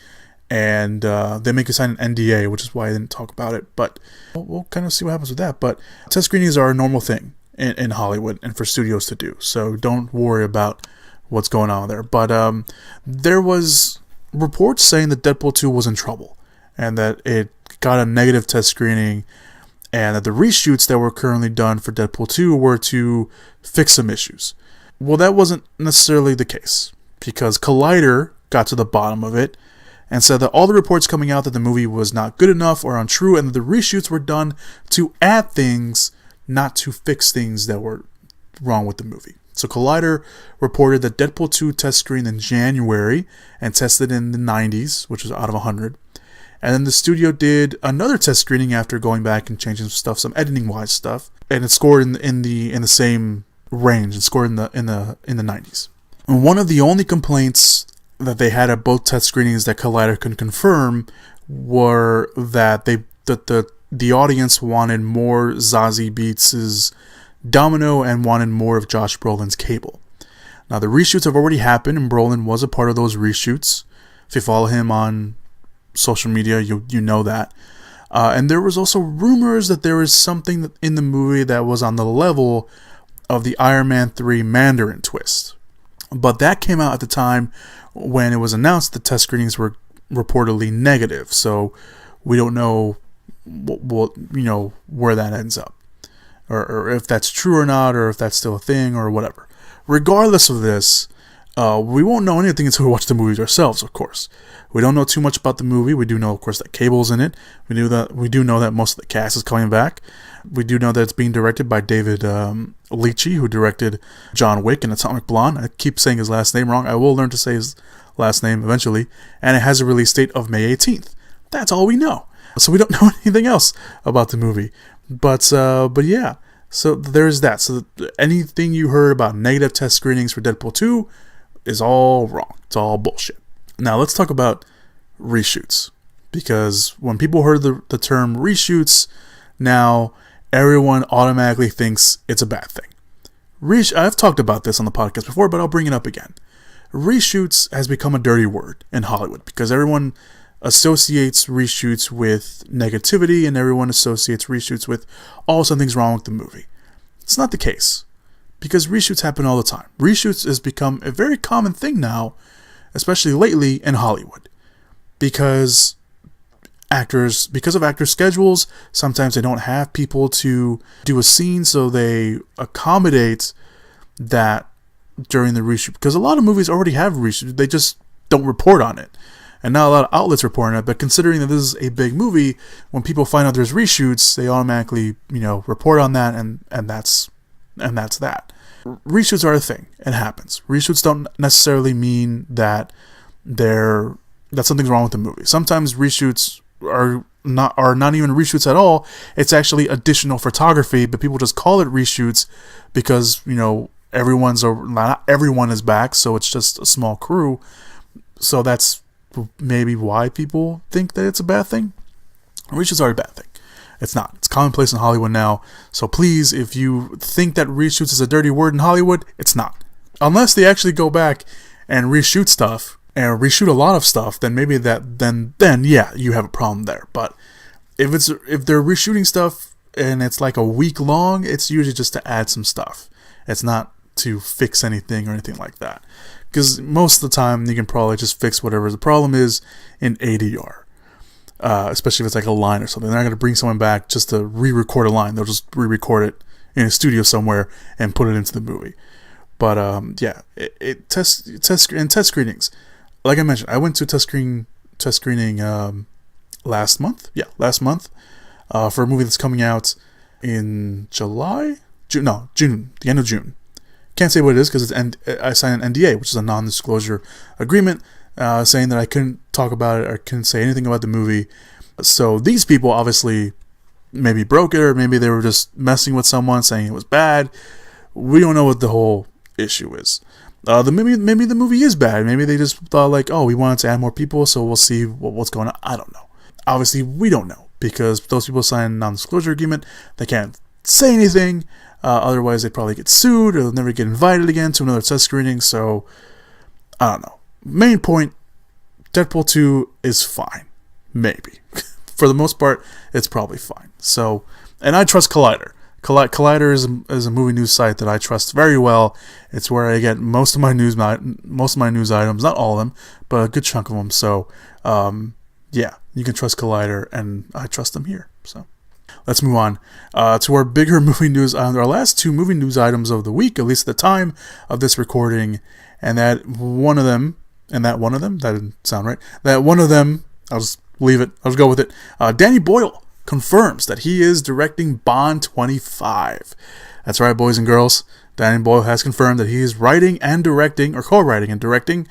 S2: and they make you sign an NDA, which is why I didn't talk about it, but we'll kind of see what happens with that. But test screenings are a normal thing in Hollywood and for studios to do, so don't worry about what's going on there. But there was reports saying that Deadpool 2 was in trouble, and that it got a negative test screening, and that the reshoots that were currently done for Deadpool 2 were to fix some issues. Well, that wasn't necessarily the case, because Collider got to the bottom of it and said that all the reports coming out that the movie was not good enough or untrue, and that the reshoots were done to add things, not to fix things that were wrong with the movie. So Collider reported that Deadpool 2 test screened in January and tested in the 90s, which was out of 100. And then the studio did another test screening after going back and changing some stuff, some editing-wise stuff, and it scored in the same range. It scored in the 90s. And one of the only complaints that they had at both test screenings that Collider could confirm were that the audience wanted more Zazie Beetz' Domino and wanted more of Josh Brolin's Cable. Now, the reshoots have already happened, and Brolin was a part of those reshoots. If you follow him on social media, you know that. And there was also rumors that there was something in the movie that was on the level of the Iron Man 3 Mandarin twist. But that came out at the time when it was announced the test screenings were reportedly negative. So we don't know where that ends up, or if that's true or not, or if that's still a thing or whatever. Regardless of this, we won't know anything until we watch the movies ourselves, of course. We don't know too much about the movie. We do know, of course, that Cable's in it. We do know that most of the cast is coming back. We do know that it's being directed by David Leitchi, who directed John Wick and Atomic Blonde. I keep saying his last name wrong. I will learn to say his last name eventually. And it has a release date of May 18th. That's all we know. So we don't know anything else about the movie. But yeah. So there's that. So anything you heard about negative test screenings for Deadpool 2 is all wrong. It's all bullshit. Now let's talk about reshoots. Because when people heard the term reshoots, now everyone automatically thinks it's a bad thing. I've talked about this on the podcast before, but I'll bring it up again. Reshoots has become a dirty word in Hollywood because everyone associates reshoots with negativity, and everyone associates reshoots with, oh, something's wrong with the movie. It's not the case, because reshoots happen all the time. Reshoots has become a very common thing now, especially lately in Hollywood, because of actor schedules, sometimes they don't have people to do a scene, so they accommodate that during the reshoot. Because a lot of movies already have reshoots, they just don't report on it. And not a lot of outlets report on it, but considering that this is a big movie, when people find out there's reshoots, they automatically, report on that, and that's that. Reshoots are a thing. It happens. Reshoots don't necessarily mean that something's wrong with the movie. Sometimes reshoots are not even reshoots at all. It's actually additional photography, but people just call it reshoots because not everyone is back, so it's just a small crew. So that's maybe why people think that it's a bad thing. Reshoots are a bad thing. It's not. It's commonplace in Hollywood now. So please, if you think that reshoots is a dirty word in Hollywood, it's not. Unless they actually go back and reshoot stuff and reshoot a lot of stuff, then maybe then yeah, you have a problem there. But if they're reshooting stuff and it's like a week long, it's usually just to add some stuff. It's not to fix anything or anything like that. Because most of the time, you can probably just fix whatever the problem is in ADR. Especially if it's like a line or something. They're not going to bring someone back just to re-record a line. They'll just re-record it in a studio somewhere and put it into the movie. But yeah, test screenings. Like I mentioned, I went to a test screening test screening last month. Yeah, last month for a movie that's coming out in June, the end of June. Can't say what it is because I signed an NDA, which is a non-disclosure agreement, saying that I couldn't talk about it or couldn't say anything about the movie. So these people obviously maybe broke it, or maybe they were just messing with someone saying it was bad. We don't know what the whole issue is. Maybe the movie is bad. Maybe they just thought like, oh, we wanted to add more people, so we'll see what's going on. I don't know. Obviously, we don't know because those people signed a non-disclosure agreement. They can't say anything. Otherwise, they'd probably get sued or they'll never get invited again to another test screening. So, I don't know. Main point, Deadpool 2 is fine. Maybe. For the most part, it's probably fine. So, and I trust Collider. Collider is a movie news site that I trust very well. It's where I get most of my news items, not all of them, but a good chunk of them. So, yeah, you can trust Collider, and I trust them here. So, let's move on to our bigger movie news. Our last two movie news items of the week, at least at the time of this recording, that didn't sound right. That one of them, I'll just leave it. I'll just go with it. Danny Boyle confirms that he is directing Bond 25. That's right, boys and girls. Danny Boyle has confirmed that he is writing and directing, or co-writing and directing,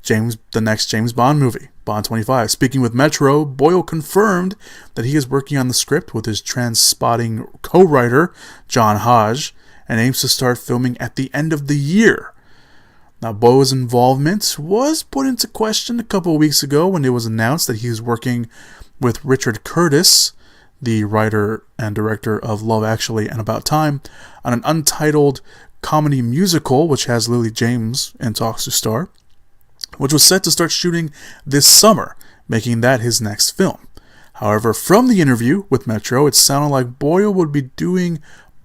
S2: the next James Bond movie, Bond 25. Speaking with Metro, Boyle confirmed that he is working on the script with his Trainspotting co-writer, John Hodge, and aims to start filming at the end of the year. Now, Boyle's involvement was put into question a couple of weeks ago when it was announced that he was working with Richard Curtis, the writer and director of Love Actually and About Time, on an untitled comedy musical which has Lily James in talks to star, which was set to start shooting this summer, making that his next film. However, from the interview with Metro, it sounded like Boyle would be doing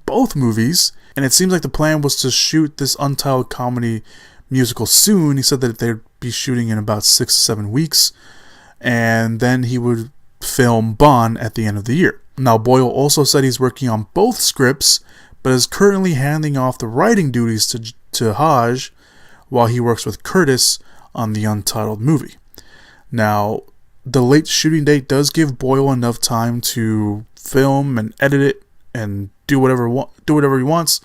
S2: both movies, and it seems like the plan was to shoot this untitled comedy musical soon. He said that they'd be shooting in about 6 to 7 weeks, and then he would film Bond at the end of the year. Now, Boyle also said he's working on both scripts, but is currently handing off the writing duties to Hodge while he works with Curtis on the untitled movie. Now, the late shooting date does give Boyle enough time to film and edit it and do whatever he wants.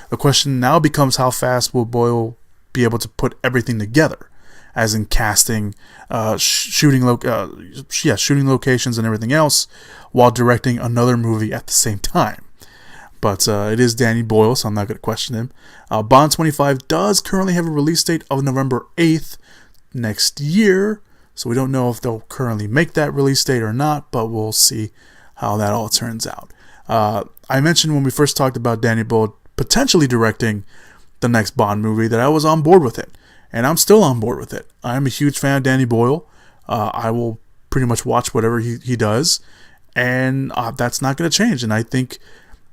S2: The question now becomes, how fast will Boyle be able to put everything together, as in casting, shooting locations and everything else, while directing another movie at the same time. But it is Danny Boyle, so I'm not going to question him. Bond 25 does currently have a release date of November 8th next year, so we don't know if they'll currently make that release date or not, but we'll see how that all turns out. I mentioned when we first talked about Danny Boyle potentially directing the next Bond movie that I was on board with it, and I'm still on board with it. I'm a huge fan of Danny Boyle. I will pretty much watch whatever he does, and that's not going to change. And I think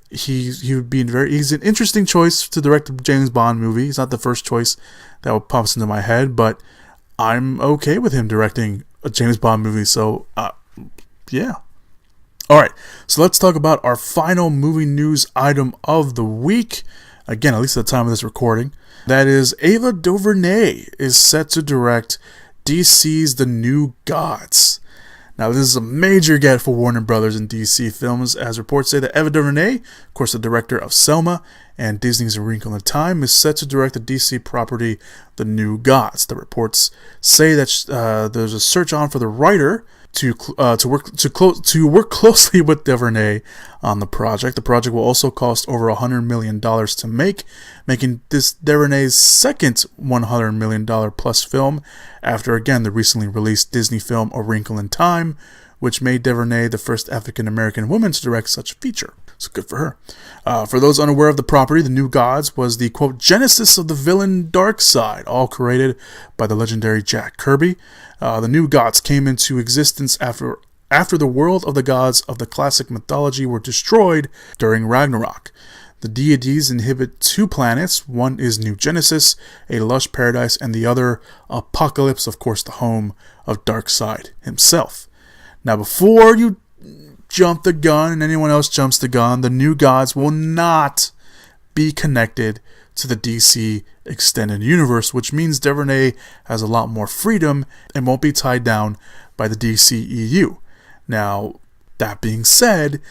S2: he's an interesting choice to direct a James Bond movie. He's not the first choice that pops into my head, but I'm okay with him directing a James Bond movie. So yeah. Alright, so let's talk about our final movie news item of the week. Again, at least at the time of this recording. That is, Ava DuVernay is set to direct DC's The New Gods. Now, this is a major get for Warner Brothers and DC Films, as reports say that Ava DuVernay, of course the director of Selma and Disney's A Wrinkle in Time, is set to direct the DC property The New Gods. The reports say that there's a search on for the writer to work closely with DuVernay on the project. The project will also cost over $100 million to make, making this DuVernay's second $100 million plus film after, again, the recently released Disney film A Wrinkle in Time, which made DuVernay the first African-American woman to direct such a feature. So good for her. For those unaware of the property, The New Gods was the, quote, genesis of the villain Darkseid, all created by the legendary Jack Kirby. The New Gods came into existence after the world of the gods of the classic mythology were destroyed during Ragnarok. The deities inhabit two planets. One is New Genesis, a lush paradise, and the other, Apocalypse, of course, the home of Darkseid himself. Now, before you jump the gun and anyone else jumps the gun, The New Gods will not be connected to the DC Extended Universe, which means DuVernay has a lot more freedom and won't be tied down by the DCEU. Now, that being said,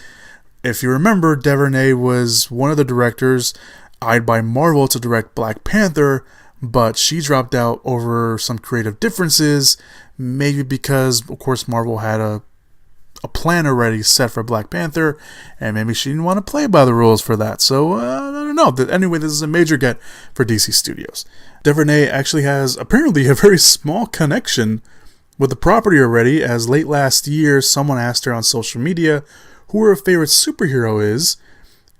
S2: if you remember, DuVernay was one of the directors eyed by Marvel to direct Black Panther, but she dropped out over some creative differences, maybe because, of course, Marvel had a plan already set for Black Panther, and maybe she didn't want to play by the rules for that. So, I don't know. Anyway, this is a major get for DC Studios. DuVernay actually has apparently a very small connection with the property already, as late last year, someone asked her on social media who her favorite superhero is,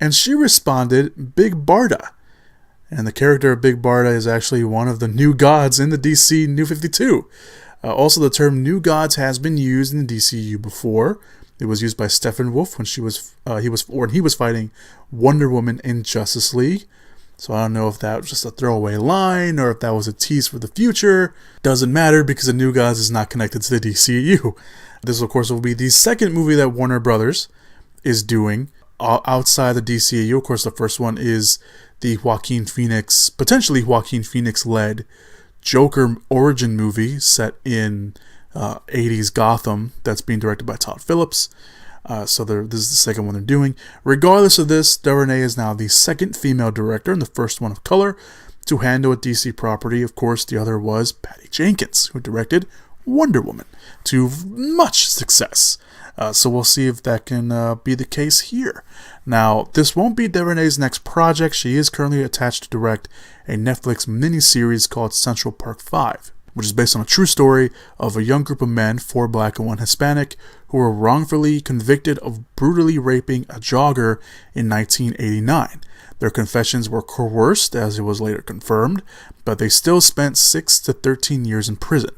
S2: and she responded, Big Barda. And the character of Big Barda is actually one of the new gods in the DC New 52. Also, the term New Gods has been used in the DCU before. It was used by Steppenwolf when he was fighting Wonder Woman in Justice League. So I don't know if that was just a throwaway line or if that was a tease for the future. Doesn't matter because the New Gods is not connected to the DCU. This, of course, will be the second movie that Warner Brothers is doing outside the DCU. Of course, the first one is the potentially Joaquin Phoenix-led Joker origin movie set in 80s Gotham that's being directed by Todd Phillips. So this is the second one they're doing. Regardless of this, DuVernay is now the second female director and the first one of color to handle a DC property. Of course, the other was Patty Jenkins, who directed Wonder Woman to much success. So we'll see if that can be the case here. Now, this won't be DuVernay's next project. She is currently attached to direct a Netflix miniseries called Central Park 5, which is based on a true story of a young group of men, 4 black and 1 Hispanic, who were wrongfully convicted of brutally raping a jogger in 1989. Their confessions were coerced, as it was later confirmed, but they still spent 6 to 13 years in prison.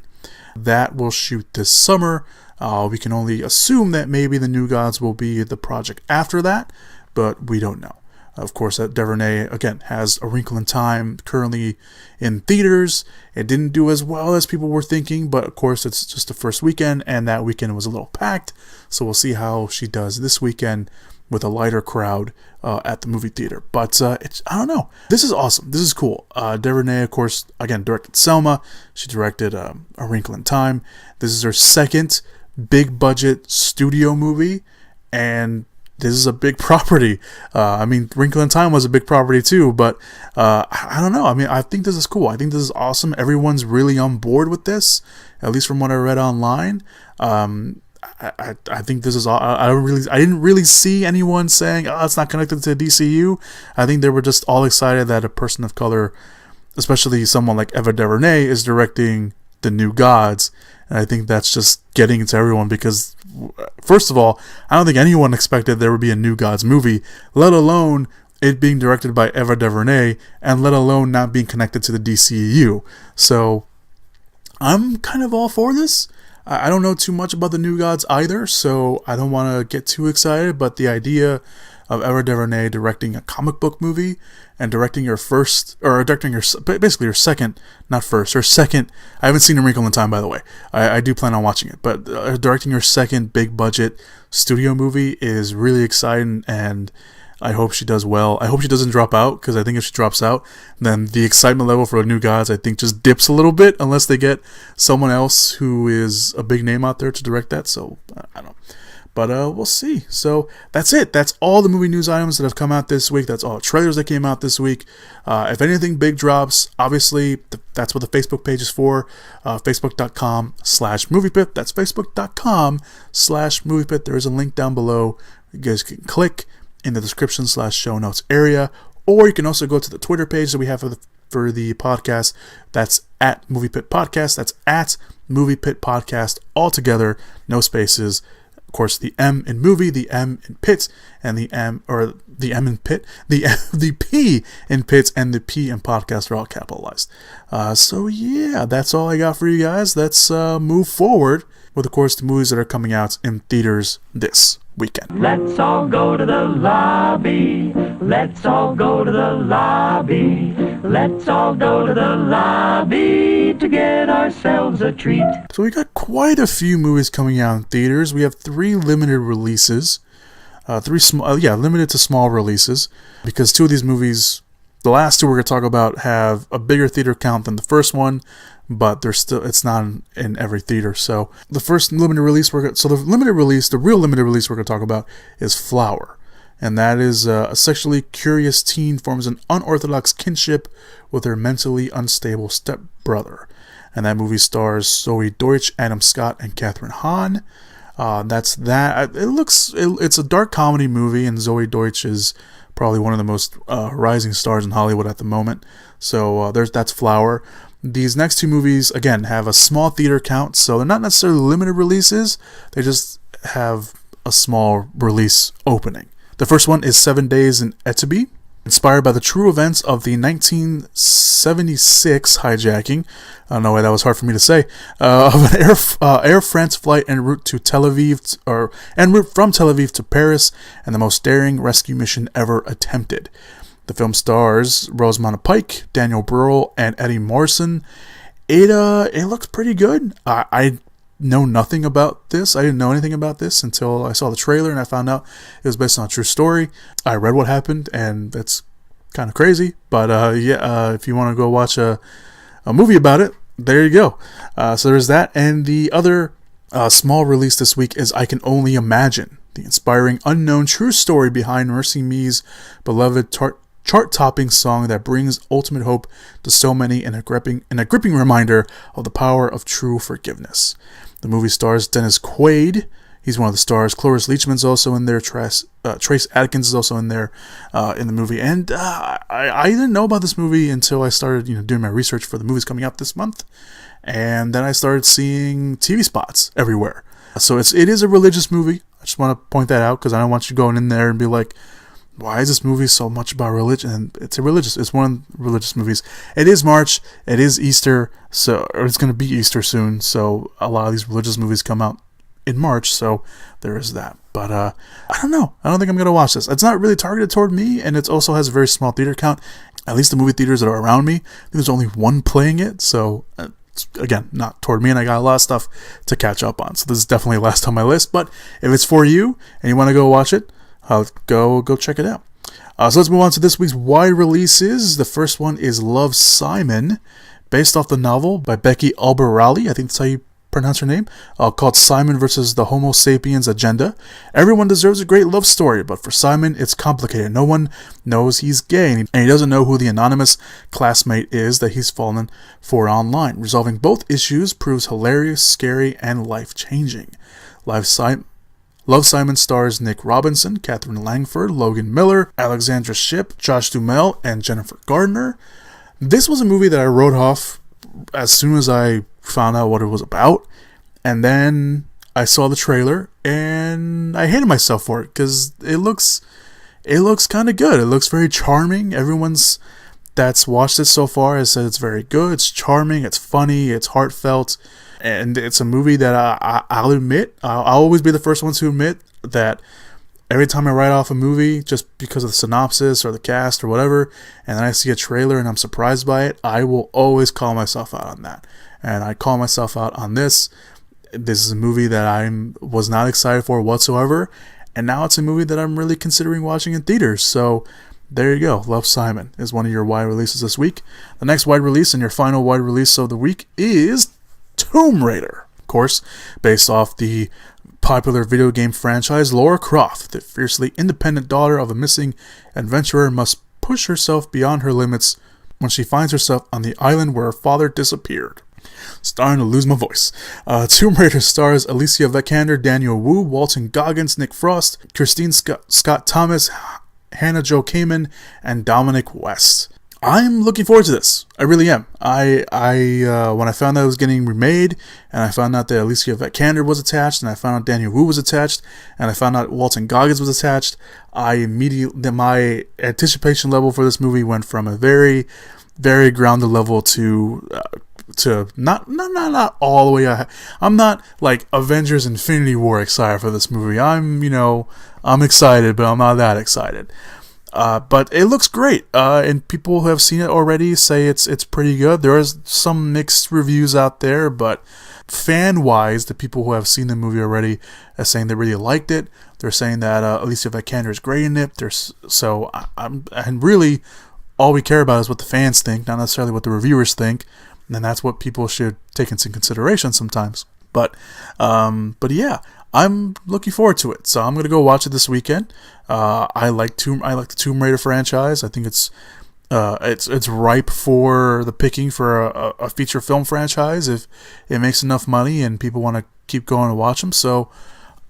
S2: That will shoot this summer. We can only assume that maybe the New Gods will be the project after that, but we don't know. Of course, DuVernay, again, has A Wrinkle in Time currently in theaters. It didn't do as well as people were thinking, but of course, it's just the first weekend, and that weekend was a little packed, so we'll see how she does this weekend with a lighter crowd at the movie theater. But I don't know. This is awesome. This is cool. DuVernay, of course, again, directed Selma. She directed A Wrinkle in Time. This is her second big-budget studio movie, and this is a big property. Wrinkle in Time was a big property too, but I don't know. I think this is cool. I think this is awesome. Everyone's really on board with this, at least from what I read online. I think this is all. I didn't really see anyone saying, "Oh, it's not connected to the DCU." I think they were just all excited that a person of color, especially someone like Ava DuVernay, is directing the New Gods. And I think that's just getting into everyone because, first of all, I don't think anyone expected there would be a New Gods movie, let alone it being directed by Ava DuVernay, and let alone not being connected to the DCEU. So I'm kind of all for this. I don't know too much about the New Gods either, so I don't want to get too excited, but the idea of Ava DuVernay directing a comic book movie and directing her second, I haven't seen A Wrinkle in Time, by the way. I do plan on watching it, but directing her second big budget studio movie is really exciting, and I hope she does well. I hope she doesn't drop out, because I think if she drops out, then the excitement level for New Gods, I think, just dips a little bit, unless they get someone else who is a big name out there to direct that, so I don't know. But we'll see. So that's it. That's all the movie news items that have come out this week. That's all the trailers that came out this week. If anything big drops, obviously that's what the Facebook page is for. Facebook.com/MoviePit. That's Facebook.com/MoviePit. There is a link down below. You guys can click in the description /show notes area. Or you can also go to the Twitter page that we have for the podcast. That's at MoviePit Podcast. That's at MoviePit Podcast all together. No spaces. Of course, the M in movie, the M in pit, and the M in pit, the P in pits, and the P in podcast are all capitalized. So yeah, that's all I got for you guys. Let's move forward with, of course, the movies that are coming out in theaters this weekend.
S8: Let's all go to the lobby. Let's all go to the lobby. Let's all go to the lobby to get ourselves a treat.
S2: So we got quite a few movies coming out in theaters. We have 3 limited releases. Limited to small releases, because 2 of these movies The last two we're going to talk about have a bigger theater count than the first one, but it's not in every theater. So the first limited release the real limited release we're going to talk about is Flower. And that is a sexually curious teen forms an unorthodox kinship with her mentally unstable stepbrother. And that movie stars Zoe Deutsch, Adam Scott, and Kathryn Hahn. That's that. It's a dark comedy movie, and Zoe Deutsch is probably one of the most rising stars in Hollywood at the moment. So that's Flower. These next two movies, again, have a small theater count, so they're not necessarily limited releases. They just have a small release opening. The first one is 7 Days in Eteby, inspired by the true events of the 1976 hijacking, I don't know why that was hard for me to say, of an Air France flight en route from Tel Aviv to Paris, and the most daring rescue mission ever attempted. The film stars Rosamund Pike, Daniel Bruhl, and Eddie Morrison. It looks pretty good. I know nothing about this. I didn't know anything about this until I saw the trailer and I found out it was based on a true story. I read what happened, and that's kind of crazy. But if you want to go watch a movie about it, there you go. So there's that. And the other small release this week is I Can Only Imagine, the inspiring unknown true story behind Mercy Me's beloved chart-topping song that brings ultimate hope to so many, and a gripping reminder of the power of true forgiveness. The movie stars Dennis Quaid. He's one of the stars. Cloris Leachman's also in there. Trace Adkins is also in there in the movie. And I didn't know about this movie until I started doing my research for the movies coming out this month. And then I started seeing TV spots everywhere. So it is a religious movie. I just want to point that out because I don't want you going in there and be like, why is this movie so much about religion? And it's one of the religious movies. It is March. It is Easter. Or it's going to be Easter soon. So a lot of these religious movies come out in March. So there is that. But I don't know. I don't think I'm going to watch this. It's not really targeted toward me. And it also has a very small theater count. At least the movie theaters that are around me, I think there's only one playing it. So it's, again, not toward me. And I got a lot of stuff to catch up on. So this is definitely last on my list. But if it's for you and you want to go watch it, go check it out. So let's move on to this week's wide releases. The first one is Love, Simon, based off the novel by Becky Albarrali, I think that's how you pronounce her name, called Simon versus the Homo sapiens Agenda. Everyone deserves a great love story, but for Simon, it's complicated. No one knows he's gay, and he doesn't know who the anonymous classmate is that he's fallen for online. Resolving both issues proves hilarious, scary, and life-changing. Love, Simon stars Nick Robinson, Catherine Langford, Logan Miller, Alexandra Shipp, Josh Duhamel, and Jennifer Gardner. This was a movie that I wrote off as soon as I found out what it was about, and then I saw the trailer and I hated myself for it because it looks kind of good. It looks very charming. Everyone's that's watched it so far has said it's very good. It's charming. It's funny. It's heartfelt. And it's a movie that I'll admit, I'll always be the first one to admit that every time I write off a movie just because of the synopsis or the cast or whatever, and then I see a trailer and I'm surprised by it, I will always call myself out on that. And I call myself out on this. This is a movie that I was not excited for whatsoever, and now it's a movie that I'm really considering watching in theaters. So there you go. Love, Simon is one of your wide releases this week. The next wide release and your final wide release of the week is Tomb Raider, of course, based off the popular video game franchise. Lara Croft, the fiercely independent daughter of a missing adventurer, must push herself beyond her limits when she finds herself on the island where her father disappeared. Starting to lose my voice. Tomb Raider stars Alicia Vikander, Daniel Wu, Walton Goggins, Nick Frost, Christine Scott Thomas, Hannah Jo Kamen, and Dominic West. I'm looking forward to this. I really am. I when I found out it was getting remade, and I found out that Alicia Vikander was attached, and I found out Daniel Wu was attached, and I found out Walton Goggins was attached, my anticipation level for this movie went from a very, very grounded level to not all the way. I'm not like Avengers Infinity War excited for this movie. I'm excited, but I'm not that excited. But it looks great, and people who have seen it already say it's pretty good. There is some mixed reviews out there, but fan-wise, the people who have seen the movie already are saying they really liked it. They're saying that Alicia Vikander is great in it. I'm really all we care about is what the fans think, not necessarily what the reviewers think, and that's what people should take into consideration sometimes. But yeah, I'm looking forward to it, so I'm gonna go watch it this weekend. I like the Tomb Raider franchise. I think it's ripe for the picking for a feature film franchise if it makes enough money and people want to keep going to watch them. So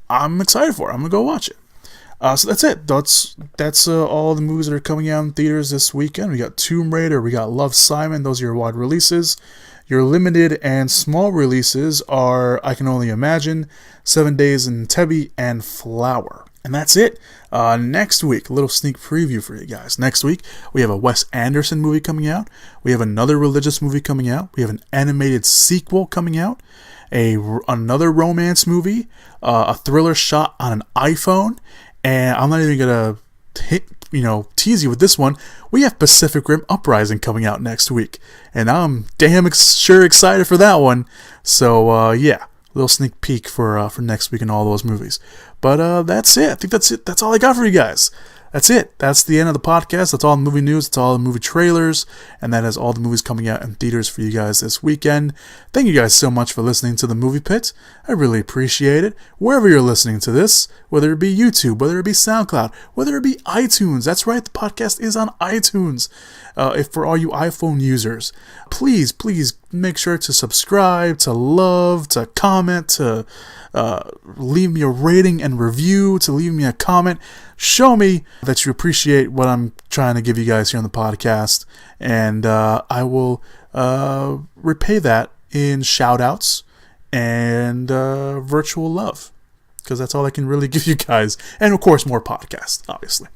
S2: I'm excited for it. I'm gonna go watch it. So that's it. That's all the movies that are coming out in theaters this weekend. We got Tomb Raider, we got Love, Simon. Those are your wide releases. Your limited and small releases are I Can Only Imagine, 7 Days in Tebby, and Flower. And that's it. Next week, a little sneak preview for you guys. Next week, we have a Wes Anderson movie coming out. We have another religious movie coming out. We have an animated sequel coming out. Another romance movie. A thriller shot on an iPhone. And I'm not even going to tease you with this one. We have Pacific Rim Uprising coming out next week. And I'm damn sure excited for that one. So, yeah. Little sneak peek for next week and all those movies. But that's it. I think that's it. That's all I got for you guys. That's it. That's the end of the podcast. That's all the movie news. That's all the movie trailers. And that is all the movies coming out in theaters for you guys this weekend. Thank you guys so much for listening to The Movie Pit. I really appreciate it. Wherever you're listening to this, whether it be YouTube, whether it be SoundCloud, whether it be iTunes. That's right, the podcast is on iTunes. If for all you iPhone users, please make sure to subscribe, to love, to comment, to leave me a rating and review, to leave me a comment. Show me that you appreciate what I'm trying to give you guys here on the podcast, and I will repay that in shout-outs and virtual love, because that's all I can really give you guys, and of course more podcasts, obviously.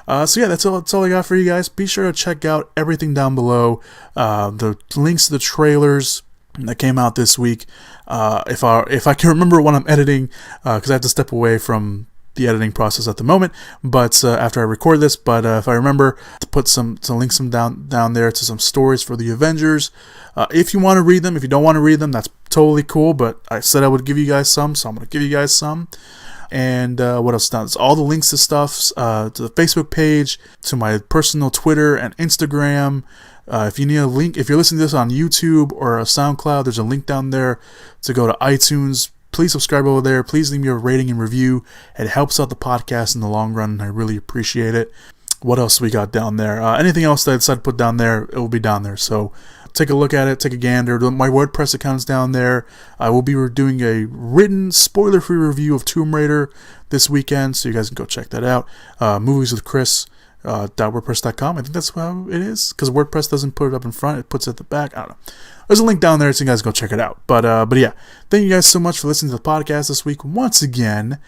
S2: So yeah, that's all I got for you guys. Be sure to check out everything down below, the links to the trailers that came out this week. If I can remember when I'm editing, because I have to step away from the editing process at the moment, but after I record this, but if I remember to put some links down there to some stories for the Avengers. If you want to read them, if you don't want to read them, that's totally cool, but I said I would give you guys some, so I'm going to give you guys some. And what else down? It's all the links to stuff, to the Facebook page, to my personal Twitter and Instagram. If you need a link, if you're listening to this on YouTube or a SoundCloud, there's a link down there to go to iTunes. Please subscribe over there. Please leave me a rating and review. It helps out the podcast in the long run, and I really appreciate it. What else we got down there? Anything else that I decided to put down there, it will be down there. So take a look at it, take a gander. My WordPress account is down there. I will be doing a written, spoiler-free review of Tomb Raider this weekend, so you guys can go check that out. Movies with Chris. .wordpress.com. I think that's how it is, because WordPress doesn't put it up in front, it puts it at the back. I don't know. There's a link down there so you guys go check it out. But yeah, thank you guys so much for listening to the podcast this week. Once again,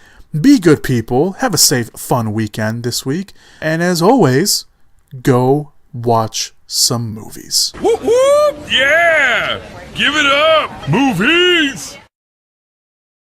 S2: be good people, have a safe, fun weekend this week, and as always, go watch some movies.
S9: Whoop whoop! Yeah! Give it up! Movies!